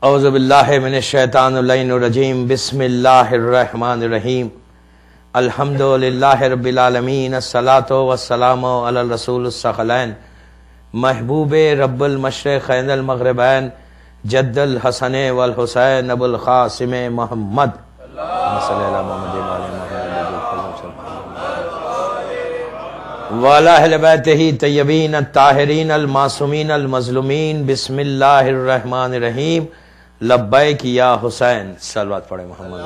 اعوذ باللہ من الشیطان اللعین الرجیم بسم اللہ الرحمن الرحیم الحمدللہ رب العالمین الصلاۃ والسلام علی الرسول الثقلین محبوب رب المشرقین المغربین جد الحسن والحسین ابو القاسم محمد صلی اللہ محمد وعلی اہل بیتہ طیبین الطاہرین المعصومین المظلومین بسم اللہ الرحمن الرحیم لبیک یا حسین صلوات پڑھیں محمد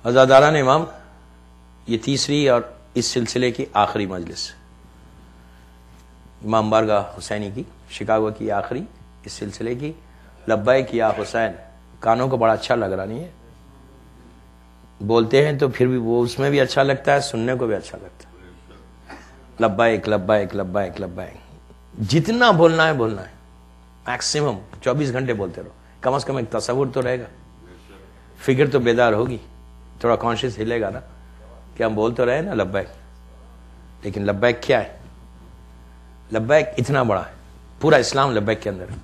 عزاداران امام، یہ تیسری اور اس سلسلے کی آخری مجلس امام بارگاہ حسینی کی، شکاگو کی آخری اس سلسلے کی لبیک یا حسین۔ کانوں کو بڑا اچھا لگ رہا نہیں ہے؟ بولتے ہیں تو پھر بھی وہ اس میں بھی اچھا لگتا ہے، سننے کو بھی اچھا لگتا ہے۔ لبیک لبیک لبیک لبیک، جتنا بولنا ہے بولنا ہے، میکسیمم 24 گھنٹے بولتے رہو، کم از کم ایک تصور تو رہے گا، فکر تو بیدار ہوگی، تھوڑا کانشیس ہلے گا نا کہ ہم بول تو رہے نا لبیک۔ لیکن لبیک کیا ہے؟ لبیک اتنا بڑا ہے، پورا اسلام لبیک کے اندر ہے۔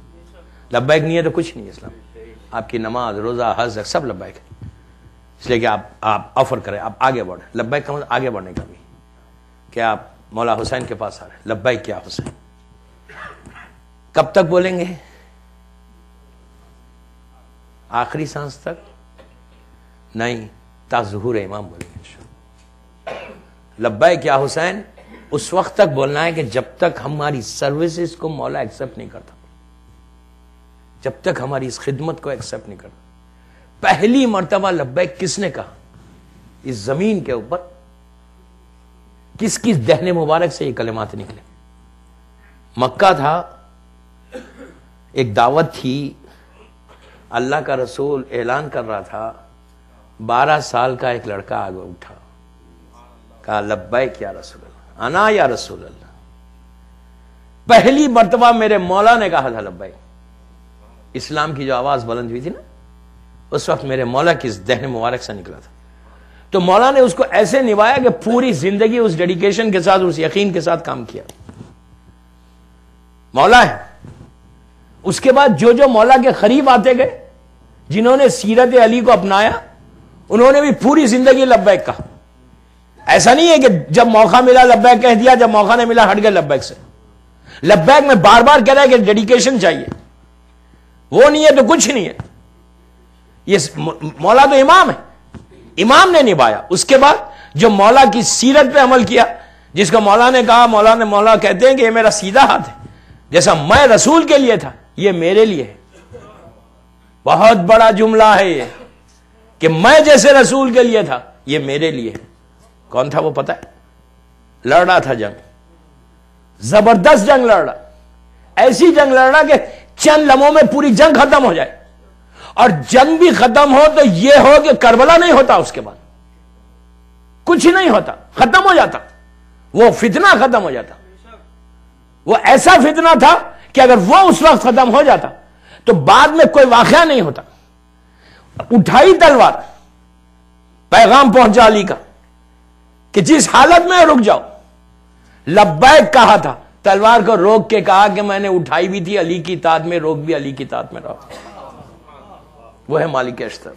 لبیک نہیں ہے تو کچھ نہیں ہے اسلام۔ آپ کی نماز، روزہ، حج سب لبیک ہے، اس لیے کہ آپ آفر کریں، آپ آگے بڑھیں۔ لبیک کا مطلب آگے بڑھنے کا بھی، کہ آپ مولا حسین کے پاس آ رہے ہیں، لبیک کیا حسین۔ کب تک بولیں گے؟ آخری سانس تک نہیں، تا ظہور امام بولیں گے۔ لبیک یا حسین اس وقت تک بولنا ہے کہ جب تک ہماری سروسز کو مولا ایکسپٹ نہیں کرتا، جب تک ہماری اس خدمت کو ایکسپٹ نہیں کرتا۔ پہلی مرتبہ لبیک کس نے کہا اس زمین کے اوپر؟ کس کی دہن مبارک سے یہ کلمات نکلے؟ مکہ تھا، ایک دعوت تھی، اللہ کا رسول اعلان کر رہا تھا، 12 سال کا ایک لڑکا آگے اٹھا، کہا لبیک یا رسول اللہ، انا یا رسول اللہ۔ پہلی مرتبہ میرے مولا نے کہا تھا لبیک۔ اسلام کی جو آواز بلند ہوئی تھی نا، اس وقت میرے مولا کی دہن مبارک سے نکلا تھا۔ تو مولا نے اس کو ایسے نبھایا کہ پوری زندگی اس ڈیڈیکیشن کے ساتھ، اس یقین کے ساتھ کام کیا۔ مولا ہے۔ اس کے بعد جو جو مولا کے قریب آتے گئے، جنہوں نے سیرت علی کو اپنایا، انہوں نے بھی پوری زندگی لبیک کہا۔ ایسا نہیں ہے کہ جب موقع ملا لبیک کہہ دیا، جب موقع نہیں ملا ہٹ گئے لبیک سے۔ لبیک میں بار بار کہہ رہا ہے کہ ڈیڈیکیشن چاہیے، وہ نہیں ہے تو کچھ نہیں ہے۔ یہ مولا تو امام ہے، امام نے نبھایا۔ اس کے بعد جو مولا کی سیرت پہ عمل کیا، جس کو مولا نے کہا، مولا کہتے ہیں کہ یہ میرا سیدھا ہاتھ ہے، جیسا میں رسول کے لیے تھا یہ میرے لیے ہے۔ بہت بڑا جملہ ہے یہ، کہ میں جیسے رسول کے لیے تھا یہ میرے لیے ہے۔ کون تھا وہ پتہ ہے؟ لڑ رہا تھا جنگ، زبردست جنگ لڑ رہا، ایسی جنگ لڑ رہا کہ چند لمحوں میں پوری جنگ ختم ہو جائے، اور جنگ بھی ختم ہو تو یہ ہو کہ کربلا نہیں ہوتا، اس کے بعد کچھ نہیں ہوتا، ختم ہو جاتا، وہ فتنہ ختم ہو جاتا۔ وہ ایسا فتنہ تھا کہ اگر وہ اس وقت ختم ہو جاتا تو بعد میں کوئی واقعہ نہیں ہوتا۔ اٹھائی تلوار، پیغام پہنچا علی کا کہ جس حالت میں رک جاؤ۔ لبیک کہا تھا، تلوار کو روک کے کہا کہ میں نے اٹھائی بھی تھی علی کی اطاعت میں، روک بھی علی کی اطاعت میں رہا۔ وہ ہے مالک اشتر،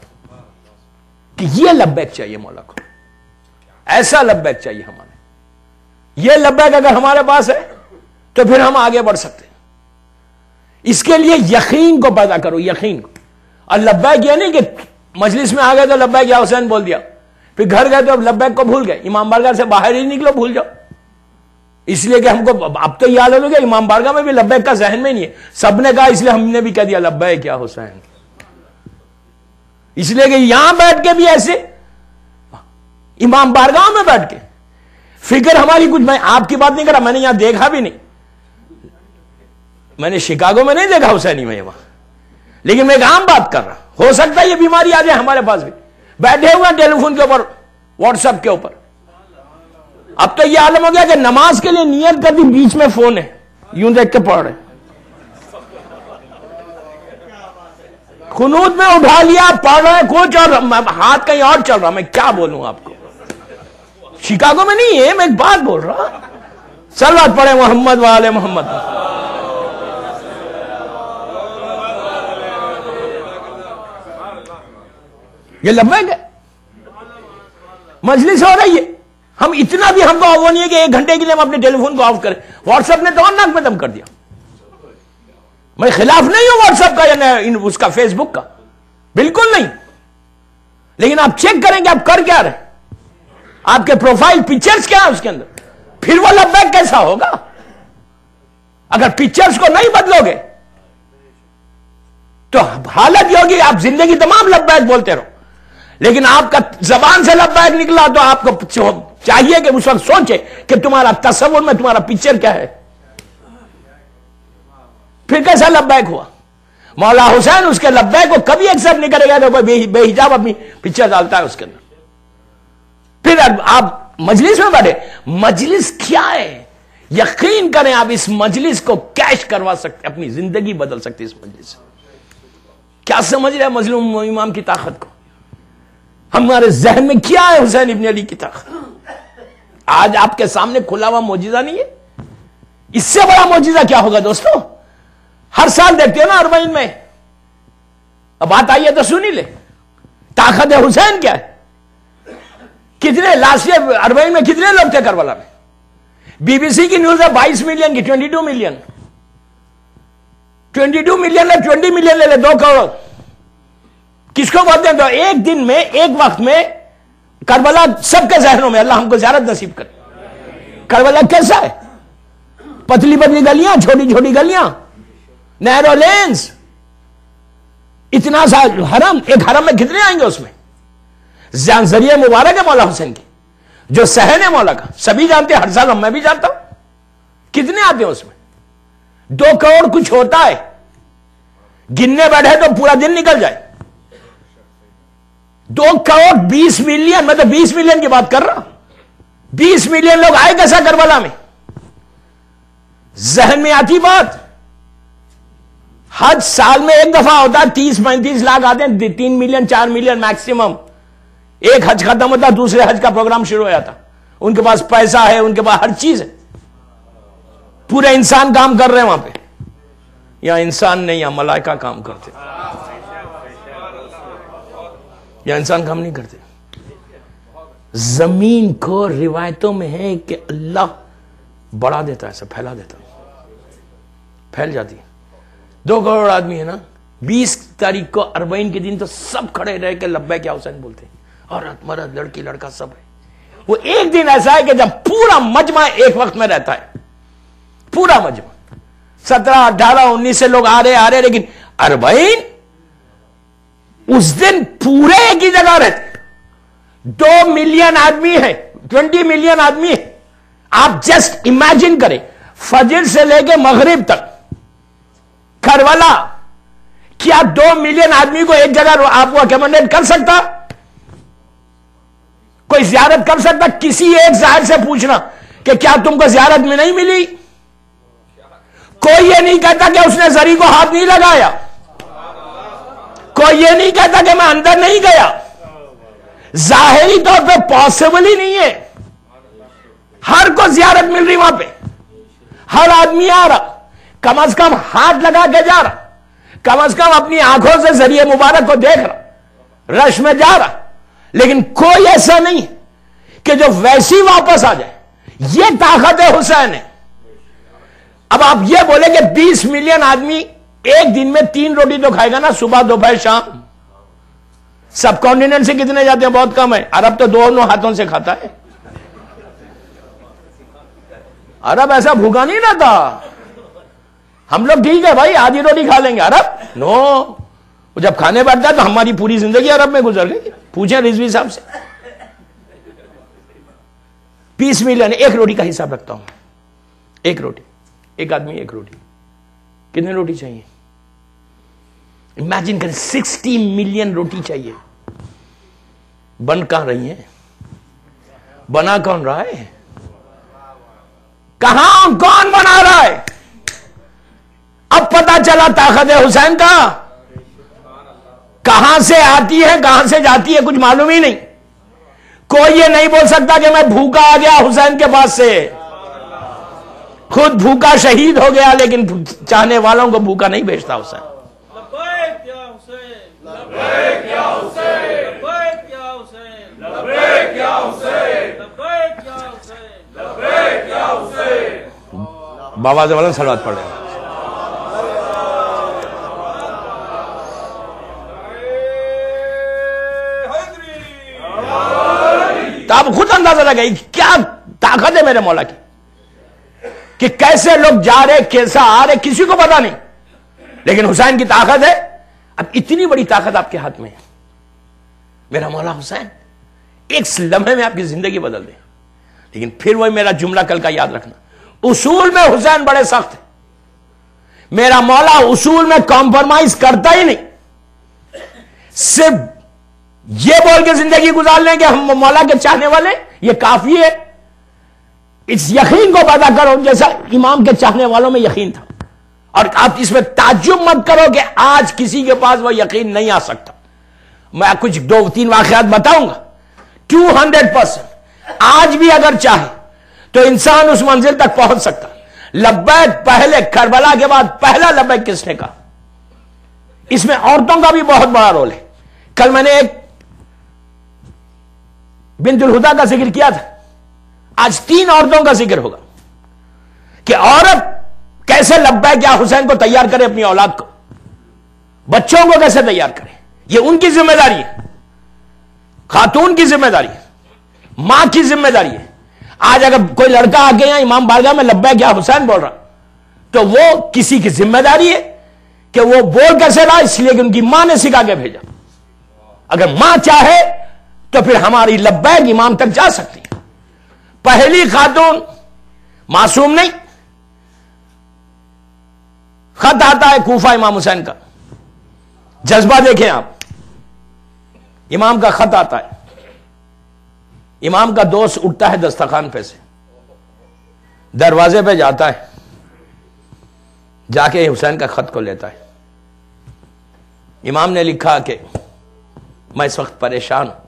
کہ یہ لبیک چاہیے مولا کو، ایسا لبیک چاہیے ہمارے۔ یہ لبیک اگر ہمارے پاس ہے تو پھر ہم آگے بڑھ سکتے ہیں۔ اس کے لیے یقین کو پیدا کرو، یقین کو۔ اور لبیک یہ نہیں کہ مجلس میں آ گئے تو لبیک یا حسین بول دیا، پھر گھر گئے تو اب لبیک کو بھول گئے، امام بارگاہ سے باہر ہی نکلو بھول جاؤ۔ اس لیے کہ ہم کو اب تو یہ حالت ہو گیا، امام بارگاہ میں بھی لبیک کا ذہن میں نہیں ہے، سب نے کہا اس لیے ہم نے بھی کہہ دیا لبیک یا حسین۔ اس لیے کہ یہاں بیٹھ کے بھی ایسے، امام بارگاہ میں بیٹھ کے فکر ہماری کچھ، میں آپ کی بات نہیں کر رہا، میں نے یہاں دیکھا بھی نہیں، میں نے شکاگو میں نہیں دیکھا حسینی میں وہاں، لیکن میں ایک عام بات کر رہا۔ ہو سکتا ہے یہ بیماری آ جائے ہمارے پاس بھی، بیٹھے ہوئے ہیں ٹیلی فون کے اوپر، واٹس ایپ کے اوپر۔ اب تو یہ عالم ہو گیا کہ نماز کے لیے نیت کر دی، بیچ میں فون ہے، یوں دیکھ کے پڑھ رہے، قنوت میں اٹھا لیا، پڑھ رہا ہے کچھ اور ہاتھ کہیں اور چل رہا۔ میں کیا بولوں آپ کو؟ شکاگو میں نہیں ہے، میں ایک بات بول رہا، صلوات پڑھے محمد وآل محمد. یہ لبیک ہے. مجلس ہو رہی ہے, ہم اتنا بھی ہم کو وہ نہیں ہے کہ 1 گھنٹے کے لیے ہم اپنے ٹیلی فون کو آف کریں. واٹس ایپ نے تو اور ناک میں دم کر دیا. میں خلاف نہیں ہوں واٹس ایپ کا یا اس کا فیس بک کا, بالکل نہیں. لیکن آپ چیک کریں کہ آپ کر کیا رہے, آپ کے پروفائل پکچرز کیا ہے اس کے اندر, پھر وہ لبیک کیسا ہوگا؟ اگر پکچرز کو نہیں بدلو گے تو حالت یہ ہوگی آپ زندگی تمام لبیک بولتے رہو. لیکن آپ کا زبان سے لبیک نکلا تو آپ کو چاہیے کہ اس وقت سوچے کہ تمہارا تصور میں تمہارا پکچر کیا ہے, پھر کیسا لبیک ہوا؟ مولا حسین اس کے لبیک کو کبھی ایکسپٹ نہیں کرے گا تو کوئی بے حجاب اپنی پکچر ڈالتا ہے اس کے اندر. پھر آپ مجلس میں بیٹھے, مجلس کیا ہے؟ یقین کریں آپ اس مجلس کو کیش کروا سکتے, اپنی زندگی بدل سکتے اس مجلس سے. کیا سمجھ رہے مظلوم امام کی طاقت کو؟ ہمارے ذہن میں کیا ہے حسین ابن علی کی طاقت؟ آج آپ کے سامنے کھلا ہوا معجزہ نہیں ہے, اس سے بڑا معجزہ کیا ہوگا دوستو؟ ہر سال دیکھتے ہیں نا اربعین میں, اب بات آئیے تو سنی لے. طاقت حسین کیا ہے؟ کتنے لاسٹ ایئر اربعین میں کتنے لوگ تھے کربلا میں؟ بی بی سی کی نیوز ہے 22 ملین کی, 22 ملین. 22 ملین ہے, 20 ملین لے لے, 2 کروڑ. کس کو بولتے ہیں؟ تو ایک دن میں, ایک وقت میں کربلا سب کے ذہنوں میں, اللہ ہم کو زیارت نصیب کرے. کربلا کیسا ہے؟ پتلی پتلی گلیاں, چھوٹی چھوٹی گلیاں, نیرو لینز, اتنا سا حرم. ایک حرم میں کتنے آئیں گے اس میں؟ ذریعہ مبارک ہے مولا حسین کی, جو صحن ہے مولا کا, سبھی جانتے ہیں, ہر سال میں بھی جانتا ہوں. کتنے آتے ہیں اس میں؟ 2 کروڑ کچھ ہوتا ہے, گننے بیٹھے تو پورا دن نکل جائے. 2 کروڑ 20 ملین, میں تو 20 ملین کی بات کر رہا ہوں. 20 ملین لوگ آئے کیسا کربلا میں؟ ذہن میں آتی بات. حج سال میں ایک دفعہ ہوتا ہے, 30-35 لاکھ آتے ہیں, 3 ملین 4 ملین میکسیمم. ایک حج ختم ہوتا, دوسرے حج کا پروگرام شروع ہو جاتا. ان کے پاس پیسہ ہے, ان کے پاس ہر چیز ہے, پورے انسان کام کر رہے ہیں وہاں پہ. یا انسان نہیں, یا ملائکہ کام کرتے, یا انسان کام نہیں کرتے. زمین کو روایتوں میں ہے کہ اللہ بڑھا دیتا ہے, ایسا پھیلا دیتا ہے, پھیل جاتی ہے. 2 کروڑ آدمی ہے نا, 20 تاریخ کو اربعین کے دن تو سب کھڑے رہ کے لبیک یا حسین بولتے ہیں, عورت مرد لڑکی لڑکا سب ہے. وہ ایک دن ایسا ہے کہ جب پورا مجمع ایک وقت میں رہتا ہے, پورا مجمع 17, 18, 19 سے لوگ آ رہے, لیکن اربعین اس دن پورے ایک ہی جگہ رہتے. 2 ملین آدمی ہے, 20 ملین آدمی ہے. آپ جسٹ امیجن کریں, فجر سے لے کے مغرب تک کربلا, کیا 2 ملین آدمی کو ایک جگہ آپ کو اکیموڈیٹ کر سکتا؟ کوئی زیارت کر سکتا؟ کسی ایک زائر سے پوچھنا کہ کیا تم کو زیارت میں نہیں ملی. کوئی یہ نہیں کہتا کہ اس نے زری کو ہاتھ نہیں لگایا, کوئی یہ نہیں کہتا کہ میں اندر نہیں گیا. ظاہری طور پہ پاسبل ہی نہیں ہے. ہر کو زیارت مل رہی وہاں پہ, ہر آدمی آ رہا, کم از کم ہاتھ لگا کے جا رہا, کم از کم اپنی آنکھوں سے ذریعہ مبارک کو دیکھ رہا, رش میں جا رہا. لیکن کوئی ایسا نہیں کہ جو ویسی واپس آ جائے. یہ طاقت حسین ہے. اب آپ یہ بولیں کہ 20 ملین آدمی ایک دن میں 3 روٹی تو کھائے گا نا, صبح دوپہر شام. سب کانٹیننٹ سے کتنے جاتے ہیں؟ بہت کم ہے. عرب تو 2 ہاتھوں سے کھاتا ہے. عرب ایسا بھوکا نہیں رہتا. ہم لوگ ٹھیک ہے بھائی, آدھی روٹی کھا لیں گے. عرب نو, وہ جب کھانے بیٹھتا ہے تو ہماری پوری زندگی عرب میں گزر گئی. پوچھیں رضوی صاحب سے. 20 ملین, 1 روٹی کا حساب رکھتا ہوں. 1 روٹی, ایک آدمی 1 روٹی, کتنے روٹی چاہیے؟ امیجن کریں, 60 ملین روٹی چاہیے. بن کہاں رہی ہیں؟ بنا کون رہا ہے؟ کہاں کون بنا رہا ہے؟ اب پتا چلا طاقت حسین کا کہاں سے آتی ہے کہاں سے جاتی ہے, کچھ معلوم ہی نہیں. کوئی یہ نہیں بول سکتا کہ میں بھوکا آ گیا حسین کے پاس سے. خود بھوکا شہید ہو گیا لیکن چاہنے والوں کو بھوکا نہیں بھیجتا حسین. لبیک یا حسین، لبیک یا حسین، لبیک یا حسین، لبیک یا حسین، لبیک یا حسین، لبیک یا حسین. بابا سے والا صلوات پڑھ رہے ہیں. تو آپ خود اندازہ لگائی کیا طاقت ہے میرے مولا کی کہ کیسے لوگ جا رہے کیسا آ رہے کسی کو پتا نہیں، لیکن حسین کی طاقت ہے. اب اتنی بڑی طاقت آپ کے ہاتھ میں ہے میرا مولا حسین ایک لمحے میں آپ کی زندگی بدل دے. لیکن پھر وہی میرا جملہ کل کا یاد رکھنا، اصول میں حسین بڑے سخت ہے. میرا مولا اصول میں کمپرومائز کرتا ہی نہیں. صرف یہ بول کے زندگی گزار لیں کہ ہم مولا کے چاہنے والے، یہ کافی ہے. اس یقین کو پیدا کرو جیسا امام کے چاہنے والوں میں یقین تھا. اور آپ اس میں تعجب مت کرو کہ آج کسی کے پاس وہ یقین نہیں آ سکتا. میں کچھ 2-3 واقعات بتاؤں گا. 200% آج بھی اگر چاہے تو انسان اس منزل تک پہنچ سکتا. لبیک پہلے کربلا کے بعد پہلا لبیک کس نے کہا؟ اس میں عورتوں کا بھی بہت بڑا رول ہے. کل میں نے ایک بنت الہدا کا ذکر کیا تھا، آج 3 عورتوں کا ذکر ہوگا کہ عورت کیسے لبیک یا حسین کو تیار کرے، اپنی اولاد کو، بچوں کو کیسے تیار کرے. یہ ان کی ذمہ داری ہے، خاتون کی ذمہ داری ہے، ماں کی ذمہ داری ہے. آج اگر کوئی لڑکا آ کے یہاں امام بارگاہ میں لبیک یا حسین بول رہا تو وہ کسی کی ذمہ داری ہے کہ وہ بول کیسے رہا، اس لیے کہ ان کی ماں نے سکھا کے بھیجا. اگر ماں چاہے تو پھر ہماری لبیک امام تک جا سکتی ہے. پہلی خاتون معصوم نہیں. خط آتا ہے کوفہ امام حسین کا، جذبہ دیکھیں آپ. امام کا خط آتا ہے، امام کا دوست اٹھتا ہے دسترخوان پہ سے، دروازے پہ جاتا ہے، جا کے حسین کا خط کو لیتا ہے. امام نے لکھا کہ میں اس وقت پریشان ہوں،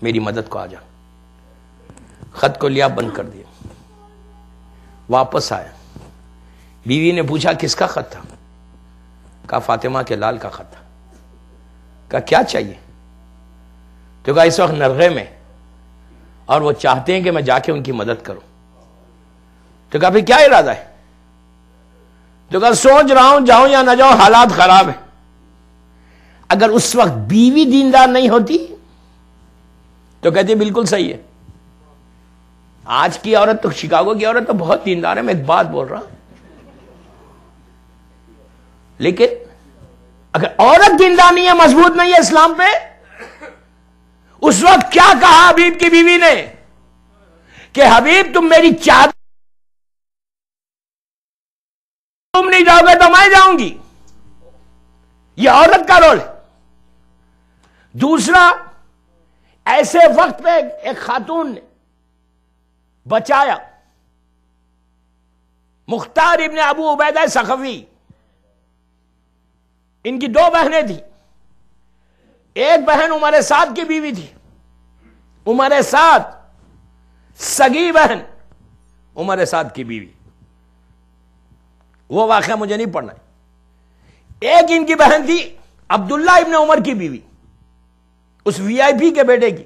میری مدد کو آ جا. خط کو لیا، بند کر دیا، واپس آیا. بیوی نے پوچھا کس کا خط تھا؟ کہا فاطمہ کے لال کا خط تھا. کہا کیا چاہیے؟ تو کہا اس وقت نرغے میں اور وہ چاہتے ہیں کہ میں جا کے ان کی مدد کروں. تو کہا پھر کیا ارادہ ہے؟ تو کہا سوچ رہا ہوں جاؤں یا نہ جاؤں، حالات خراب ہیں. اگر اس وقت بیوی دیندار نہیں ہوتی تو کہتی بالکل صحیح ہے. آج کی عورت تو، شکاگو کی عورت تو بہت دیندار ہے، میں ایک بات بول رہا ہوں. لیکن اگر عورت دیندار نہیں ہے، مضبوط نہیں ہے اسلام پہ، اس وقت کیا کہا حبیب کی بیوی نے کہ حبیب تم میری چادر تم نہیں جاؤ گے تو میں جاؤں گی. یہ عورت کا رول ہے. دوسرا، ایسے وقت پہ ایک خاتون نے بچایا. مختار ابن ابو عبیدہ سخفی، ان کی 2 بہنیں تھیں. ایک بہن عمر سعد کی بیوی تھی. عمر سعد سگی بہن، عمر سعد کی بیوی. وہ واقعہ مجھے نہیں پڑھنا ہے. ایک ان کی بہن تھی عبداللہ ابن عمر کی بیوی، اس وی آئی پی کے بیٹے کی،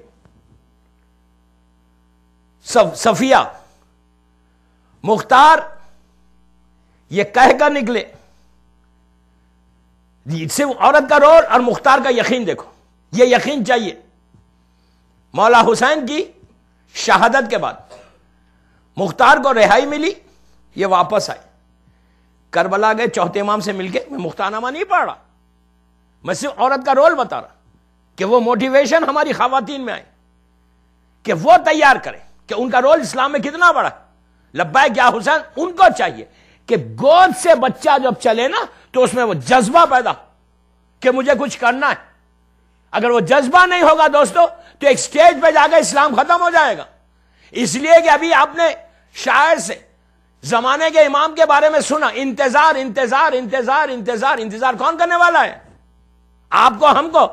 صفیہ. مختار یہ کہہ کر نکلے. صرف عورت کا رول اور مختار کا یقین دیکھو. یہ یقین چاہیے. مولا حسین کی شہادت کے بعد مختار کو رہائی ملی، یہ واپس آئے. کربلا گئے، چوتھے امام سے مل کے. میں مختارنامہ نہیں پڑھ رہا، میں صرف عورت کا رول بتا رہا کہ وہ موٹیویشن ہماری خواتین میں آئے کہ وہ تیار کریں کہ ان کا رول اسلام میں کتنا بڑا ہے. لبیک یا حسین ان کو چاہیے کہ گود سے بچہ جب چلے نا تو اس میں وہ جذبہ پیدا کہ مجھے کچھ کرنا ہے. اگر وہ جذبہ نہیں ہوگا دوستو تو ایک سٹیج پہ جا کے اسلام ختم ہو جائے گا. اس لیے کہ ابھی آپ نے شاعر سے زمانے کے امام کے بارے میں سنا، انتظار انتظار انتظار انتظار. انتظار کون کرنے والا ہے؟ آپ کو، ہم کو.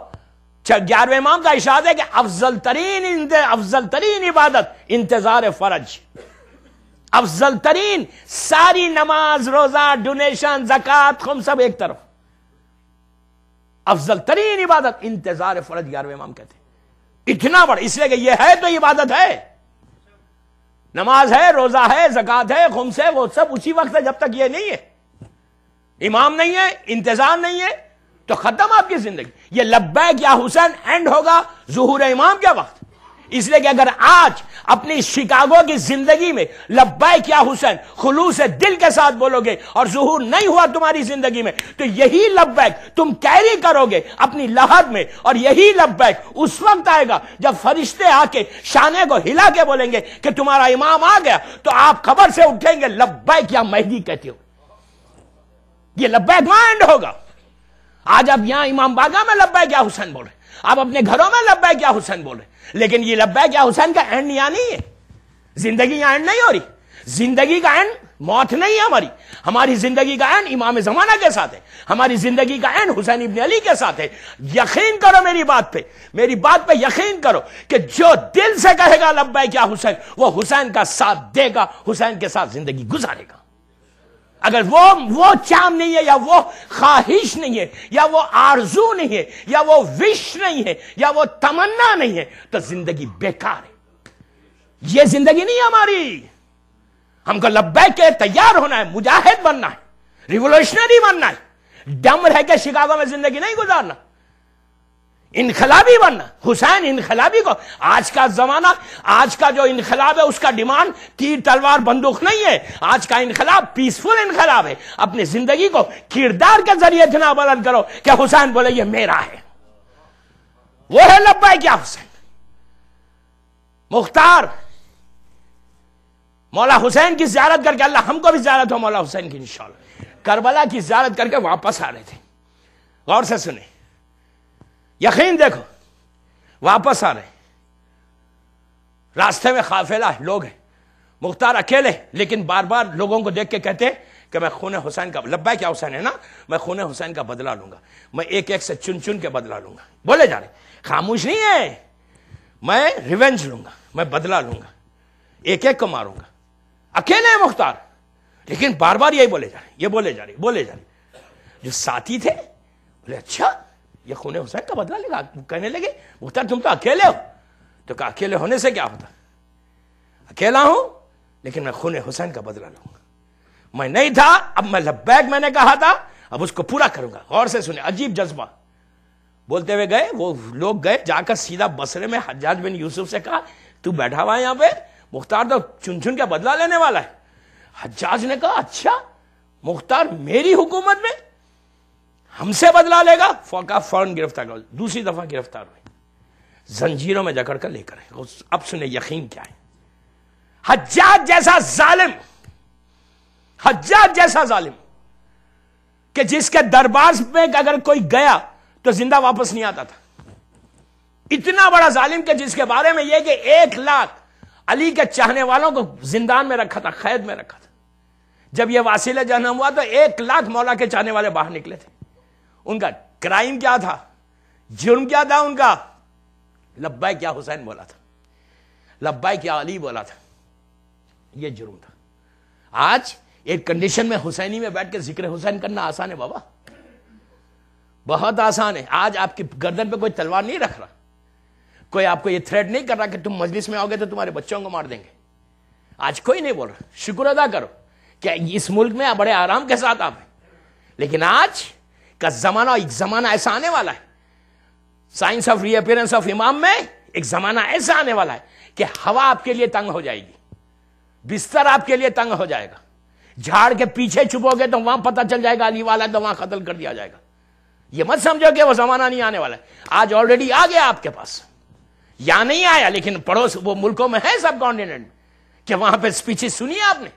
11ویں امام کا ارشاد ہے کہ افضل ترین عبادت انتظار فرج. افضل ترین ساری نماز، روزہ، ڈونیشن، زکات، خم سب ایک طرف، افضل ترین عبادت انتظار فرض 11ویں امام کہتے ہیں. اتنا بڑا، اس لیے کہ یہ ہے تو عبادت ہے، نماز ہے، روزہ ہے، زکات ہے، خمس ہے، وہ سب اسی وقت ہے جب تک یہ نہیں ہے، امام نہیں ہے، انتظار نہیں ہے، تو ختم آپ کی زندگی. یہ لبیک یا حسین اینڈ ہوگا ظہور امام کے وقت. اس لیے کہ اگر آج اپنی شکاگو کی زندگی میں لبیک یا حسین خلوص دل کے ساتھ بولو گے اور ظہور نہیں ہوا تمہاری زندگی میں، تو یہی لبیک تم کیری کرو گے اپنی لحد میں، اور یہی لبیک اس وقت آئے گا جب فرشتے آ کے شانے کو ہلا کے بولیں گے کہ تمہارا امام آ گیا، تو آپ خبر سے اٹھیں گے لبیک یا مہدی کہتے ہو. یہ لبیک وہاں اینڈ ہوگا. آج آپ یہاں امام باغہ میں لبیک یا حسین بول رہے ہیں، آپ اپنے گھروں میں لبیک یا حسین بول رہے ہیں، لیکن یہ لبیک یا حسین کا اینڈ یہاں نہیں ہے. زندگی یہاں اینڈ نہیں ہو رہی. زندگی کا اینڈ موت نہیں ہے ہماری زندگی کا اینڈ امام زمانہ کے ساتھ ہے، ہماری زندگی کا اینڈ حسین ابن علی کے ساتھ ہے. یقین کرو میری بات پہ یقین کرو کہ جو دل سے کہے گا لبیک یا حسین، وہ حسین کا ساتھ دے گا، حسین کے ساتھ زندگی گزارے گا. اگر وہ چام نہیں ہے، یا وہ خواہش نہیں ہے، یا وہ آرزو نہیں ہے، یا وہ وش نہیں ہے، یا وہ تمنا نہیں ہے، تو زندگی بیکار ہے. یہ زندگی نہیں ہے ہماری. ہم کو لبیک کے تیار ہونا ہے، مجاہد بننا ہے، ریولوشنری بننا ہے. ڈم رہ کے شکاگو میں زندگی نہیں گزارنا، انقلابی بننا. حسین انقلابی کو، آج کا زمانہ، آج کا جو انقلاب ہے اس کا ڈیمانڈ تیر تلوار بندوق نہیں ہے. آج کا انقلاب پیسفل انقلاب ہے. اپنی زندگی کو کردار کے ذریعے اتنا بلند کرو کہ حسین بولے یہ میرا ہے. وہ ہے لبیک یا حسین. مختار مولا حسین کی زیارت کر کے، اللہ ہم کو بھی زیارت ہو مولا حسین کی انشاءاللہ، کربلا کی زیارت کر کے واپس آ رہے تھے. غور سے سنیں، یقین دیکھو، واپس آ رہے، راستے میں قافلہ لوگ ہیں، مختار اکیلے، لیکن بار بار لوگوں کو دیکھ کے کہتے کہ میں خون حسین کا، لبیک یا حسین ہے نا، میں خون حسین کا بدلہ لوں گا، میں ایک ایک سے چن چن کے بدلہ لوں گا. بولے جا رہے، خاموش نہیں ہے، میں ریونج لوں گا، میں بدلہ لوں گا، ایک ایک کو ماروں گا. اکیلے ہیں مختار، لیکن بار بار یہی بولے جا رہے، یہ بولے جا رہے. جو ساتھی تھے بولے اچھا یہ خون حسین کا بدلہ لے گا. کہنے لگے مختار تم تو اکیلے ہو. تو کہا اکیلے ہونے سے کیا ہوتا، اکیلا ہوں لیکن میں خون حسین کا بدلہ لوں گا. میں نہیں تھا، اب میں لبیک میں نے کہا تھا، اب اس کو پورا کروں گا. غور سے سنیں، عجیب جذبہ. بولتے ہوئے گئے، وہ لوگ گئے، جا کر سیدھا بصرے میں حجاج بن یوسف سے کہا تو بیٹھا ہوا ہے یہاں پہ، مختار تو چن چن کے بدلہ لینے والا ہے. حجاج نے کہا اچھا مختار میری حکومت میں ہم سے بدلہ لے گا. فوراً گرفتار کر، دوسری دفعہ گرفتار ہوئے، زنجیروں میں جکڑ کر لے کر. اب سنیں یقین کیا ہے. حجاج جیسا ظالم کہ جس کے دربار میں اگر کوئی گیا تو زندہ واپس نہیں آتا تھا. اتنا بڑا ظالم کہ جس کے بارے میں یہ کہ 1 لاکھ علی کے چاہنے والوں کو زندان میں رکھا تھا، قید میں رکھا تھا. جب یہ واصل جہنم ہوا تو 1 لاکھ مولا کے چاہنے والے باہر نکلے تھے. ان کا کرائم کیا تھا، جرم کیا تھا ان کا؟ لبیک یا حسین بولا تھا، لبیک یا علی بولا تھا. یہ جرم تھا. آج ایک کنڈیشن میں حسینی میں بیٹھ کے ذکر حسین کرنا آسان ہے بابا، بہت آسان ہے. آج آپ کی گردن پہ کوئی تلوار نہیں رکھ رہا، کوئی آپ کو یہ تھریٹ نہیں کر رہا کہ تم مجلس میں آؤ گے تو تمہارے بچوں کو مار دیں گے. آج کوئی نہیں بول رہا. شکر ادا کرو کہ اس ملک میں بڑے آرام کے ساتھ آپ ہیں. لیکن آج کا زمانہ، ایک زمانہ ایسا آنے والا ہے، signs of reappearance of امام میں ایک زمانہ ایسا آنے والا ہے کہ ہوا آپ کے لیے تنگ ہو جائے گی، بستر آپ کے لیے تنگ ہو جائے گا. جھاڑ کے پیچھے چھپو گے تو وہاں پتہ چل جائے گا علی والا، تو وہاں قتل کر دیا جائے گا. یہ مت سمجھو کہ وہ زمانہ نہیں آنے والا ہے. آج آلریڈی آ گیا آپ کے پاس، یا نہیں آیا لیکن پڑوس وہ ملکوں میں ہے سب کانٹیننٹ، کہ وہاں پہ اسپیچز سنی آپ نے،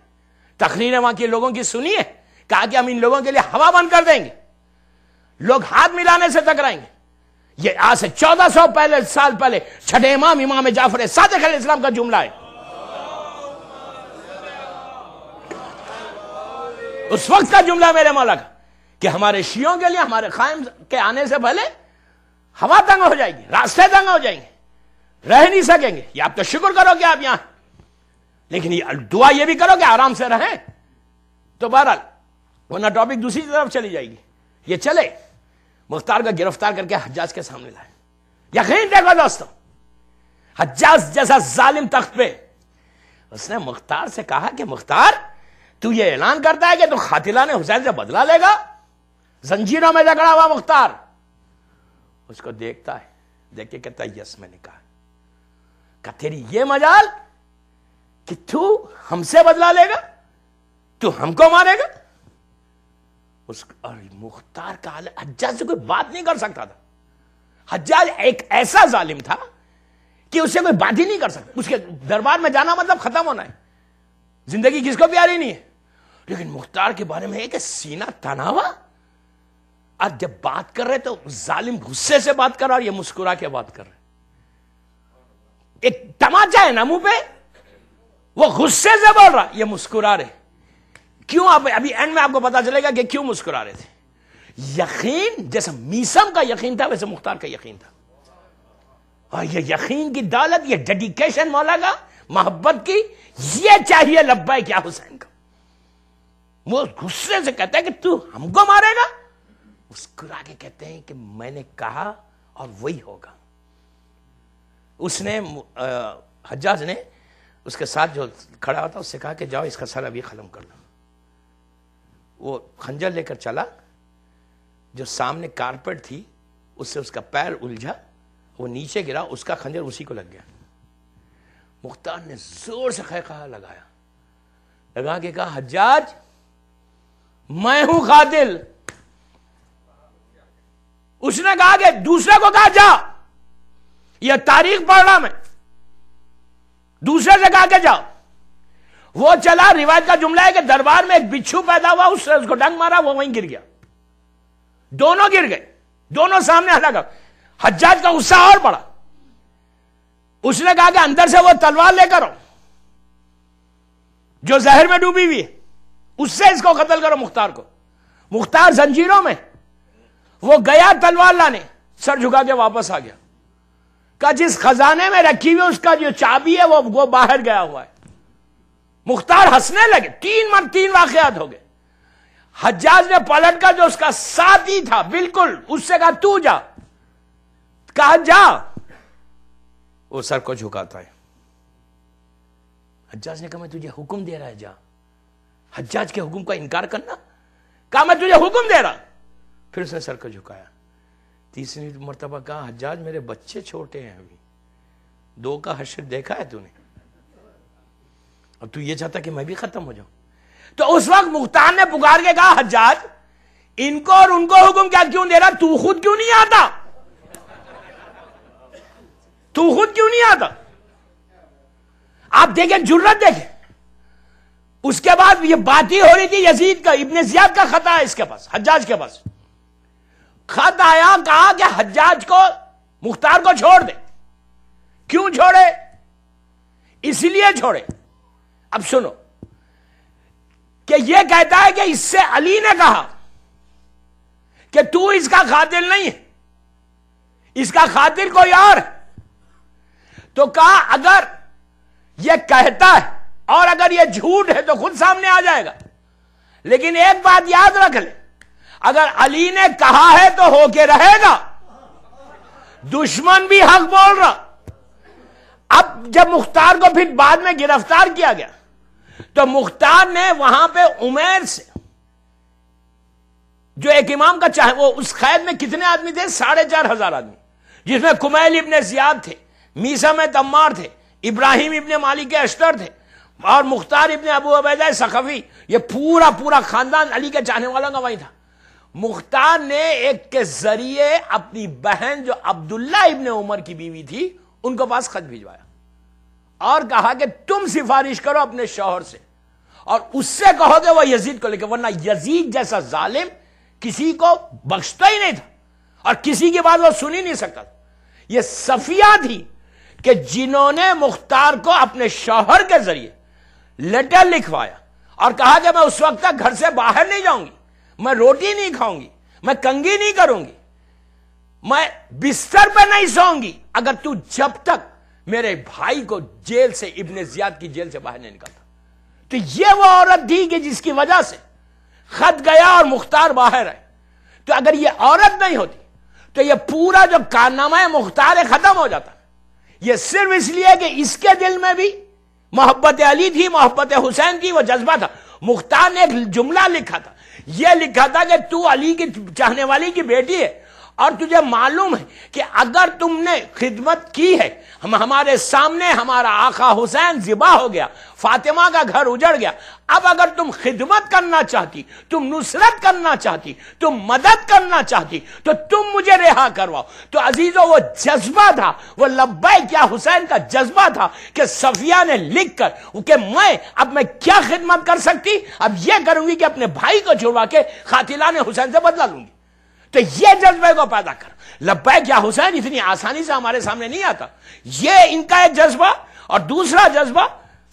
تقریریں وہاں کے لوگوں کی سنی ہے. کہا کہ ہم ان لوگوں کے لیے ہوا بند کر دیں گے، لوگ ہاتھ ملانے سے ٹکرائیں گے. یہ آج سے 1400 سال پہلے چھٹے امام جعفر صادق علیہ السلام کا جملہ ہے. اس وقت کا جملہ میرے مولا کا کہ ہمارے شیعوں کے لیے ہمارے قائم کے آنے سے پہلے ہوا تنگ ہو جائے گی، راستے تنگ ہو جائیں گے، رہ نہیں سکیں گے. یہ آپ تو شکر کرو کہ آپ یہاں، لیکن دعا یہ بھی کرو کہ آرام سے رہیں. تو بہرحال ورنہ ٹاپک دوسری طرف چلی جائے گی. یہ چلے مختار کو گرفتار کر کے حجاج کے سامنے لائے. یقین دیکھو دوستو, حجاج جیسا ظالم تخت پہ, اس نے مختار سے کہا کہ مختار تو یہ اعلان کرتا ہے کہ تو قاتلان حسین سے بدلہ لے گا؟ زنجیروں میں جکڑا ہوا مختار اس کو دیکھتا ہے, دیکھ کے کہتا ہے یس میں نے کہا. کہ تیری یہ مجال کہ تو ہم سے بدلہ لے گا, تو ہم کو مارے گا؟ اور مختار کا حال حجاج سے کوئی بات نہیں کر سکتا تھا. حجاج ایک ایسا ظالم تھا کہ اس سے کوئی بات ہی نہیں کر سکتا. اس کے دربار میں جانا مطلب ختم ہونا ہے. زندگی کس کو پیاری نہیں ہے. لیکن مختار کے بارے میں ہے کہ سینہ تنا ہوا. آج جب بات کر رہے تو ظالم غصے سے بات کر رہا اور یہ مسکرا کے بات کر رہے. ایک تماچا ہے نا منہ پہ, وہ غصے سے بول رہا, یہ مسکرا رہے. کیوں؟ ابھی اینڈ میں آپ کو پتا چلے گا کہ کیوں مسکرا رہے تھے. یقین جیسا میسم کا یقین تھا ویسے مختار کا یقین تھا. اور یہ یقین کی دولت, یہ ڈیڈیکیشن مولا کا, محبت کی, یہ چاہیے لبیک یا حسین کا. وہ غصے سے کہتا ہے کہ تو ہم کو مارے گا, مسکرا کے کہتے ہیں کہ میں نے کہا اور وہی ہوگا. اس نے حجاج نے اس کے ساتھ جو کھڑا ہوتا اس سے کہا کہ جاؤ اس کا سر ابھی ختم کر لو. وہ خنجر لے کر چلا, جو سامنے کارپیٹ تھی اس سے اس کا پیر الجھا, وہ نیچے گرا, اس کا خنجر اسی کو لگ گیا. مختار نے زور سے خیخہ لگا کے کہا حجاج میں ہوں قاتل. اس نے کہا کہ دوسرے کو کہا جا, یہ تاریخ پڑھ رہا میں, دوسرے سے کہا کہ جاؤ. وہ چلا, روایت کا جملہ ہے کہ دربار میں ایک بچھو پیدا ہوا, اس سے اس کو ڈنگ مارا, وہ وہیں گر گیا. دونوں گر گئے, دونوں سامنے ہلاک. حجاج کا غصہ اور بڑا. اس نے کہا کہ اندر سے وہ تلوار لے کر جو زہر میں ڈوبی ہوئی ہے, اس سے اس کو قتل کرو مختار کو. مختار زنجیروں میں, وہ گیا تلوار لانے, سر جھکا کے واپس آ گیا. کہ جس خزانے میں رکھی ہوئی اس کا جو چابی ہے وہ باہر گیا ہوا ہے. مختار ہنسنے لگے. 3 واقعات ہو گئے. حجاج نے پلٹ کر جو اس کا ساتھی تھا بالکل, اس سے کہا تو جا. کہا جا, وہ سر کو جھکاتا ہے. حجاج نے کہا میں تجھے حکم دے رہا ہے جا. حجاج کے حکم کا انکار کرنا. کہا میں تجھے حکم دے رہا. پھر اس نے سر کو جھکایا. تیسری مرتبہ کہا حجاج میرے بچے چھوٹے ہیں, ابھی 2 کا حشر دیکھا ہے تو نے, اور تو یہ چاہتا کہ میں بھی ختم ہو جاؤں. تو اس وقت مختار نے پکار کے کہا حجاج ان کو اور ان کو حکم کیوں دے رہا, تو خود کیوں نہیں آتا, تو خود کیوں نہیں آتا. آپ دیکھیں جرت دیکھیں. اس کے بعد یہ بات ہی ہو رہی تھی یزید کا, ابن زیاد کا خط ہے اس کے پاس, حجاج کے پاس خط آیا. کہا کہ حجاج کو مختار کو چھوڑ دے. کیوں چھوڑے؟ اس لیے چھوڑے. اب سنو کہ یہ کہتا ہے کہ اس سے علی نے کہا کہ تو اس کا قاتل نہیں ہے, اس کا قاتل کوئی اور. تو کہا اگر یہ کہتا ہے اور اگر یہ جھوٹ ہے تو خود سامنے آ جائے گا. لیکن ایک بات یاد رکھ لے, اگر علی نے کہا ہے تو ہو کے رہے گا. دشمن بھی حق بول رہا. اب جب مختار کو پھر بعد میں گرفتار کیا گیا تو مختار نے وہاں پہ عمیر سے, جو ایک امام کا چاہے, وہ اس قید میں کتنے آدمی تھے؟ 4,500 آدمی, جس میں کمیل ابن زیاد تھے, میسم تمار تھے, ابراہیم ابن مالک اشتر تھے, اور مختار ابن ابو عبیدہ ثقفی. یہ پورا خاندان علی کے چاہنے والوں کا وہی تھا. مختار نے ایک کے ذریعے اپنی بہن جو عبداللہ ابن عمر کی بیوی تھی ان کو پاس خط بھیجوایا اور کہا کہ تم سفارش کرو اپنے شوہر سے اور اس سے کہو کہ وہ یزید کو لے کے, ورنہ یزید جیسا ظالم کسی کو بخشتا ہی نہیں تھا اور کسی کی بات وہ سن ہی نہیں سکتا. یہ صفیہ تھی کہ جنہوں نے مختار کو اپنے شوہر کے ذریعے لیٹر لکھوایا اور کہا کہ میں اس وقت تک گھر سے باہر نہیں جاؤں گی, میں روٹی نہیں کھاؤں گی, میں کنگھی نہیں کروں گی, میں بستر پہ نہیں سوؤں گی اگر تو جب تک میرے بھائی کو جیل سے، ابن زیاد کی جیل سے باہر نہیں نکلتا. تو یہ وہ عورت تھی کہ جس کی وجہ سے خط گیا اور مختار باہر آئے. تو اگر یہ عورت نہیں ہوتی تو یہ پورا جو کارنامہ مختار ختم ہو جاتا. یہ صرف اس لیے کہ اس کے دل میں بھی محبت علی تھی، محبت حسین تھی، وہ جذبہ تھا. مختار نے ایک جملہ لکھا تھا، یہ لکھا تھا کہ تو علی کی چاہنے والی کی بیٹی ہے اور تجھے معلوم ہے کہ اگر تم نے خدمت کی ہے، ہمارے سامنے ہمارا آقا حسین ذبح ہو گیا، فاطمہ کا گھر اجڑ گیا، اب اگر تم خدمت کرنا چاہتی، تم نصرت کرنا چاہتی، تم مدد کرنا چاہتی تو تم مجھے رہا کرواؤ. تو عزیزو وہ جذبہ تھا، وہ لبیک یا حسین کا جذبہ تھا کہ صفیہ نے لکھ کر کہ میں کیا خدمت کر سکتی، اب یہ کروں گی کہ اپنے بھائی کو چھڑوا کے قاتلان حسین سے بدلہ لوں گی. تو یہ جذبے کو پیدا کر. لبیک یا حسین اتنی آسانی سے ہمارے سامنے نہیں آتا. یہ ان کا ایک جذبہ. اور دوسرا جذبہ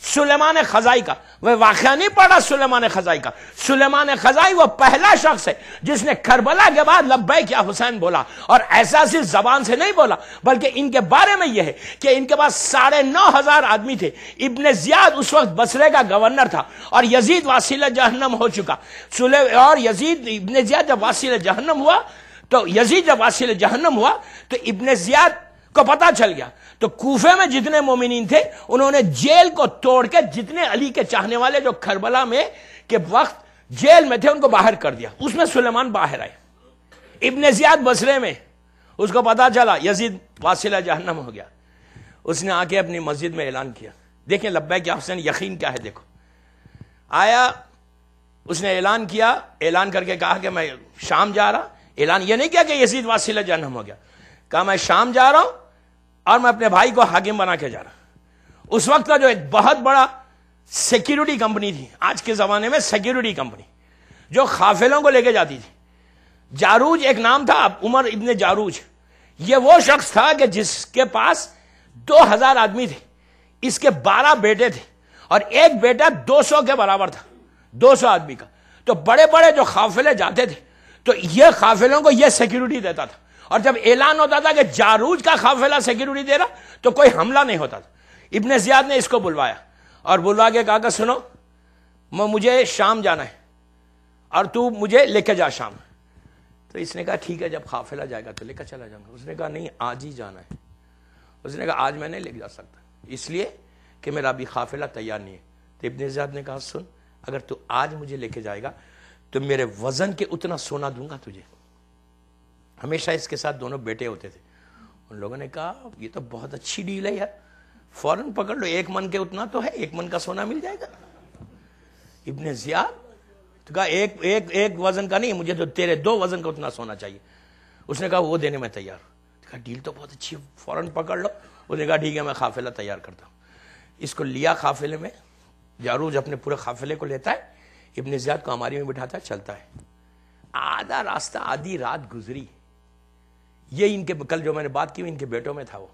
سلیمان خزائی کا. وہ واقعہ نہیں پڑھا سلیمان خزائی کا. سلیمان خزائی وہ پہلا شخص ہے جس نے کربلا کے بعد لبیک یا حسین بولا، اور ایسا صرف زبان سے نہیں بولا بلکہ ان کے بارے میں یہ ہے کہ ان کے پاس 9,500 آدمی تھے. ابن زیاد اس وقت بصرے کا گورنر تھا اور یزید واصل جہنم ہو چکا. اور یزید ابن زیاد جب واصل جہنم ہوا تو ابن زیاد کو پتا چل گیا. تو کوفے میں جتنے مومنین تھے انہوں نے جیل کو توڑ کے جتنے علی کے چاہنے والے جو کربلا میں کے وقت جیل میں تھے ان کو باہر کر دیا. اس میں سلیمان باہر آئے. ابن زیاد بصرے میں، اس کو پتا چلا یزید واصل جہنم ہو گیا. اس نے آ کے اپنی مسجد میں اعلان کیا. دیکھیں لبیک یا حسین یقین کیا ہے. دیکھو آیا، اس نے اعلان کیا، اعلان کر کے کہا کہ میں شام جا رہا. اعلان یہ نہیں کیا کہ یزید واصل جہنم ہو گیا، کہا میں شام جا رہا ہوں اور میں اپنے بھائی کو حاکم بنا کے جا رہا ہوں. اس وقت کا جو ایک بہت بڑا سیکیورٹی کمپنی تھی، آج کے زمانے میں سیکیورٹی کمپنی جو قافلوں کو لے کے جاتی تھی، جاروج ایک نام تھا، عمر ابن جاروج. یہ وہ شخص تھا کہ جس کے پاس 2,000 آدمی تھے. اس کے 12 بیٹے تھے اور ایک بیٹا 200 کے برابر تھا، 200 آدمی کا. تو بڑے بڑے جو قافلے جاتے تھے تو یہ قافلوں کو یہ سیکیورٹی دیتا تھا. اور جب اعلان ہوتا تھا کہ جاروج کا قافلہ سیکیورٹی دے رہا تو کوئی حملہ نہیں ہوتا تھا. ابن زیاد نے اس کو بلوایا اور بلوا کے کہا کہ سنو، مجھے شام جانا ہے اور تو مجھے لے کے جا شام. تو اس نے کہا ٹھیک ہے، جب قافلہ جائے گا تو لے کر چلا جاؤں گا. اس نے کہا نہیں، آج ہی جانا ہے. اس نے کہا آج میں نہیں لے کے جا سکتا اس لیے کہ میرا ابھی قافلہ تیار نہیں ہے. تو ابن زیاد نے کہا سن، اگر تو آج مجھے لے کے جائے گا تو میرے وزن کے اتنا سونا دوں گا تجھے. ہمیشہ اس کے ساتھ دونوں بیٹے ہوتے تھے. ان لوگوں نے کہا یہ تو بہت اچھی ڈیل ہے یار، فوراً پکڑ لو، 1 من کے اتنا تو ہے، 1 من کا سونا مل جائے گا. ابن زیاد تو کہا ایک وزن کا نہیں، مجھے تو تیرے 2 وزن کا اتنا سونا چاہیے. اس نے کہا وہ دینے میں تیار ہوں. کہا ڈیل تو بہت اچھی ہے، فوراً پکڑ لو. اس نے کہا ٹھیک ہے، میں قافلہ تیار کرتا ہوں. اس کو لیا قافلے میں. جاروج اپنے پورے قافلے کو لیتا ہے، ابن زیاد کو ہماری میں بٹھاتا ہے، چلتا ہے. آدھا راستہ، آدھی رات گزری. یہ ان کے کل جو میں نے بات کی ان کے بیٹوں میں تھا. وہ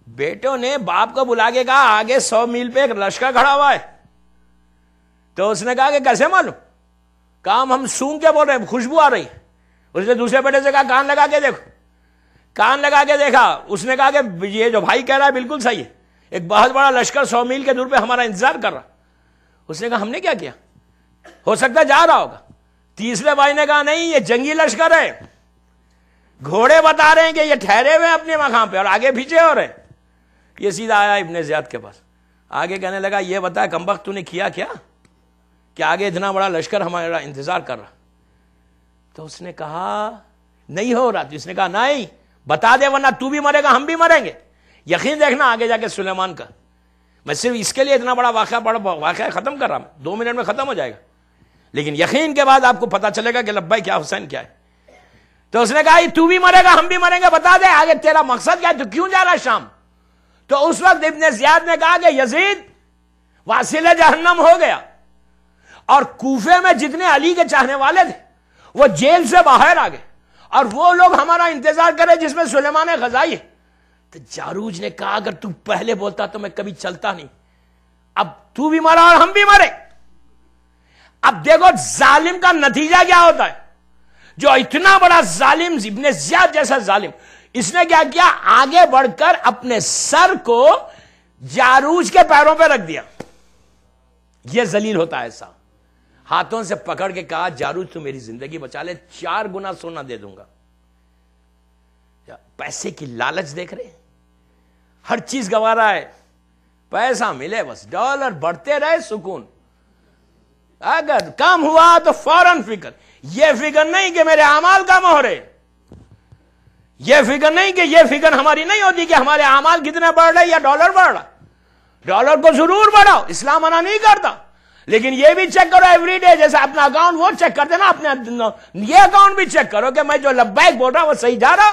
بیٹوں نے باپ کو بلا کے کہا آگے 100 میل پہ ایک لشکر کھڑا ہوا ہے. تو اس نے کہا کہ کیسے معلوم؟ کام ہم سونگ کے بول رہے ہیں، خوشبو آ رہی. اس نے دوسرے بیٹے سے کہا کان لگا کے دیکھو. کان لگا کے دیکھا. اس نے کہا کہ یہ جو بھائی کہہ رہا ہے بالکل صحیح ہے، ایک بہت بڑا لشکر 100 میل کے دور پہ ہمارا انتظار کر رہا. اس نے کہا ہم نے کیا کیا، ہو سکتا ہے جا رہا ہوگا. تیسرے بھائی نے کہا نہیں، یہ جنگی لشکر ہے، گھوڑے بتا رہے ہیں کہ یہ ٹھہرے ہوئے اپنے مقام پہ اور آگے پیچھے ہو رہے. یہ سیدھا آیا ابن زیاد کے پاس، آگے کہنے لگا یہ بتا کمبخت تو نے کیا کیا کہ آگے اتنا بڑا لشکر ہمارا انتظار کر رہا. تو اس نے کہا نہیں ہو رہا. تو اس نے کہا نہیں، بتا دے ورنہ تو بھی مرے گا ہم بھی مریں گے. یقین دیکھنا آگے جا کے سلیمان کا. میں صرف اس کے لیے اتنا بڑا واقعہ ختم کر رہا ہوں، 2 منٹ میں ختم ہو جائے گا، لیکن یقین کے بعد آپ کو پتا چلے گا کہ لبیک کیا حسین کیا ہے. تو اس نے کہا تو بھی مرے گا ہم بھی مریں گے، بتا دے آگے تیرا مقصد کیا ہے، تو کیوں جا رہا ہے شام. تو اس وقت ابن زیاد نے کہا کہ یزید واصل جہنم ہو گیا اور کوفے میں جتنے علی کے چاہنے والے تھے وہ جیل سے باہر آ گئے اور وہ لوگ ہمارا انتظار کرے جس میں سلیمان غزائی ہے. تو جاروج نے کہا اگر تو پہلے بولتا تو میں کبھی چلتا نہیں، اب تو بھی مرا اور ہم بھی مرے. اب دیکھو ظالم کا نتیجہ کیا ہوتا ہے. جو اتنا بڑا ظالم ابن زیاد جیسا ظالم اس نے کیا کیا؟ آگے بڑھ کر اپنے سر کو جاروج کے پیروں پہ رکھ دیا. یہ ذلیل ہوتا ہے ایسا. ہاتھوں سے پکڑ کے کہا جاروج تو میری زندگی بچا لے, 4 گنا سونا دے دوں گا. پیسے کی لالچ دیکھ رہے, ہر چیز گوا رہا ہے, پیسہ ملے بس, ڈالر بڑھتے رہے, سکون. اگر کام ہوا تو فوراً فکر. یہ فکر نہیں کہ میرے اعمال کم ہو رہے, یہ فکر نہیں کہ یہ فکر ہماری نہیں ہوتی کہ ہمارے اعمال کتنے بڑھ رہے یا ڈالر بڑھ رہا. ڈالر کو ضرور بڑھاؤ, اسلام منع نہیں کرتا, لیکن یہ بھی چیک کرو ایوری ڈے, جیسے اپنا اکاؤنٹ وہ چیک کرتے نا, اپنے یہ اکاؤنٹ بھی چیک کرو کہ میں جو لبیک بول رہا وہ صحیح جا رہا,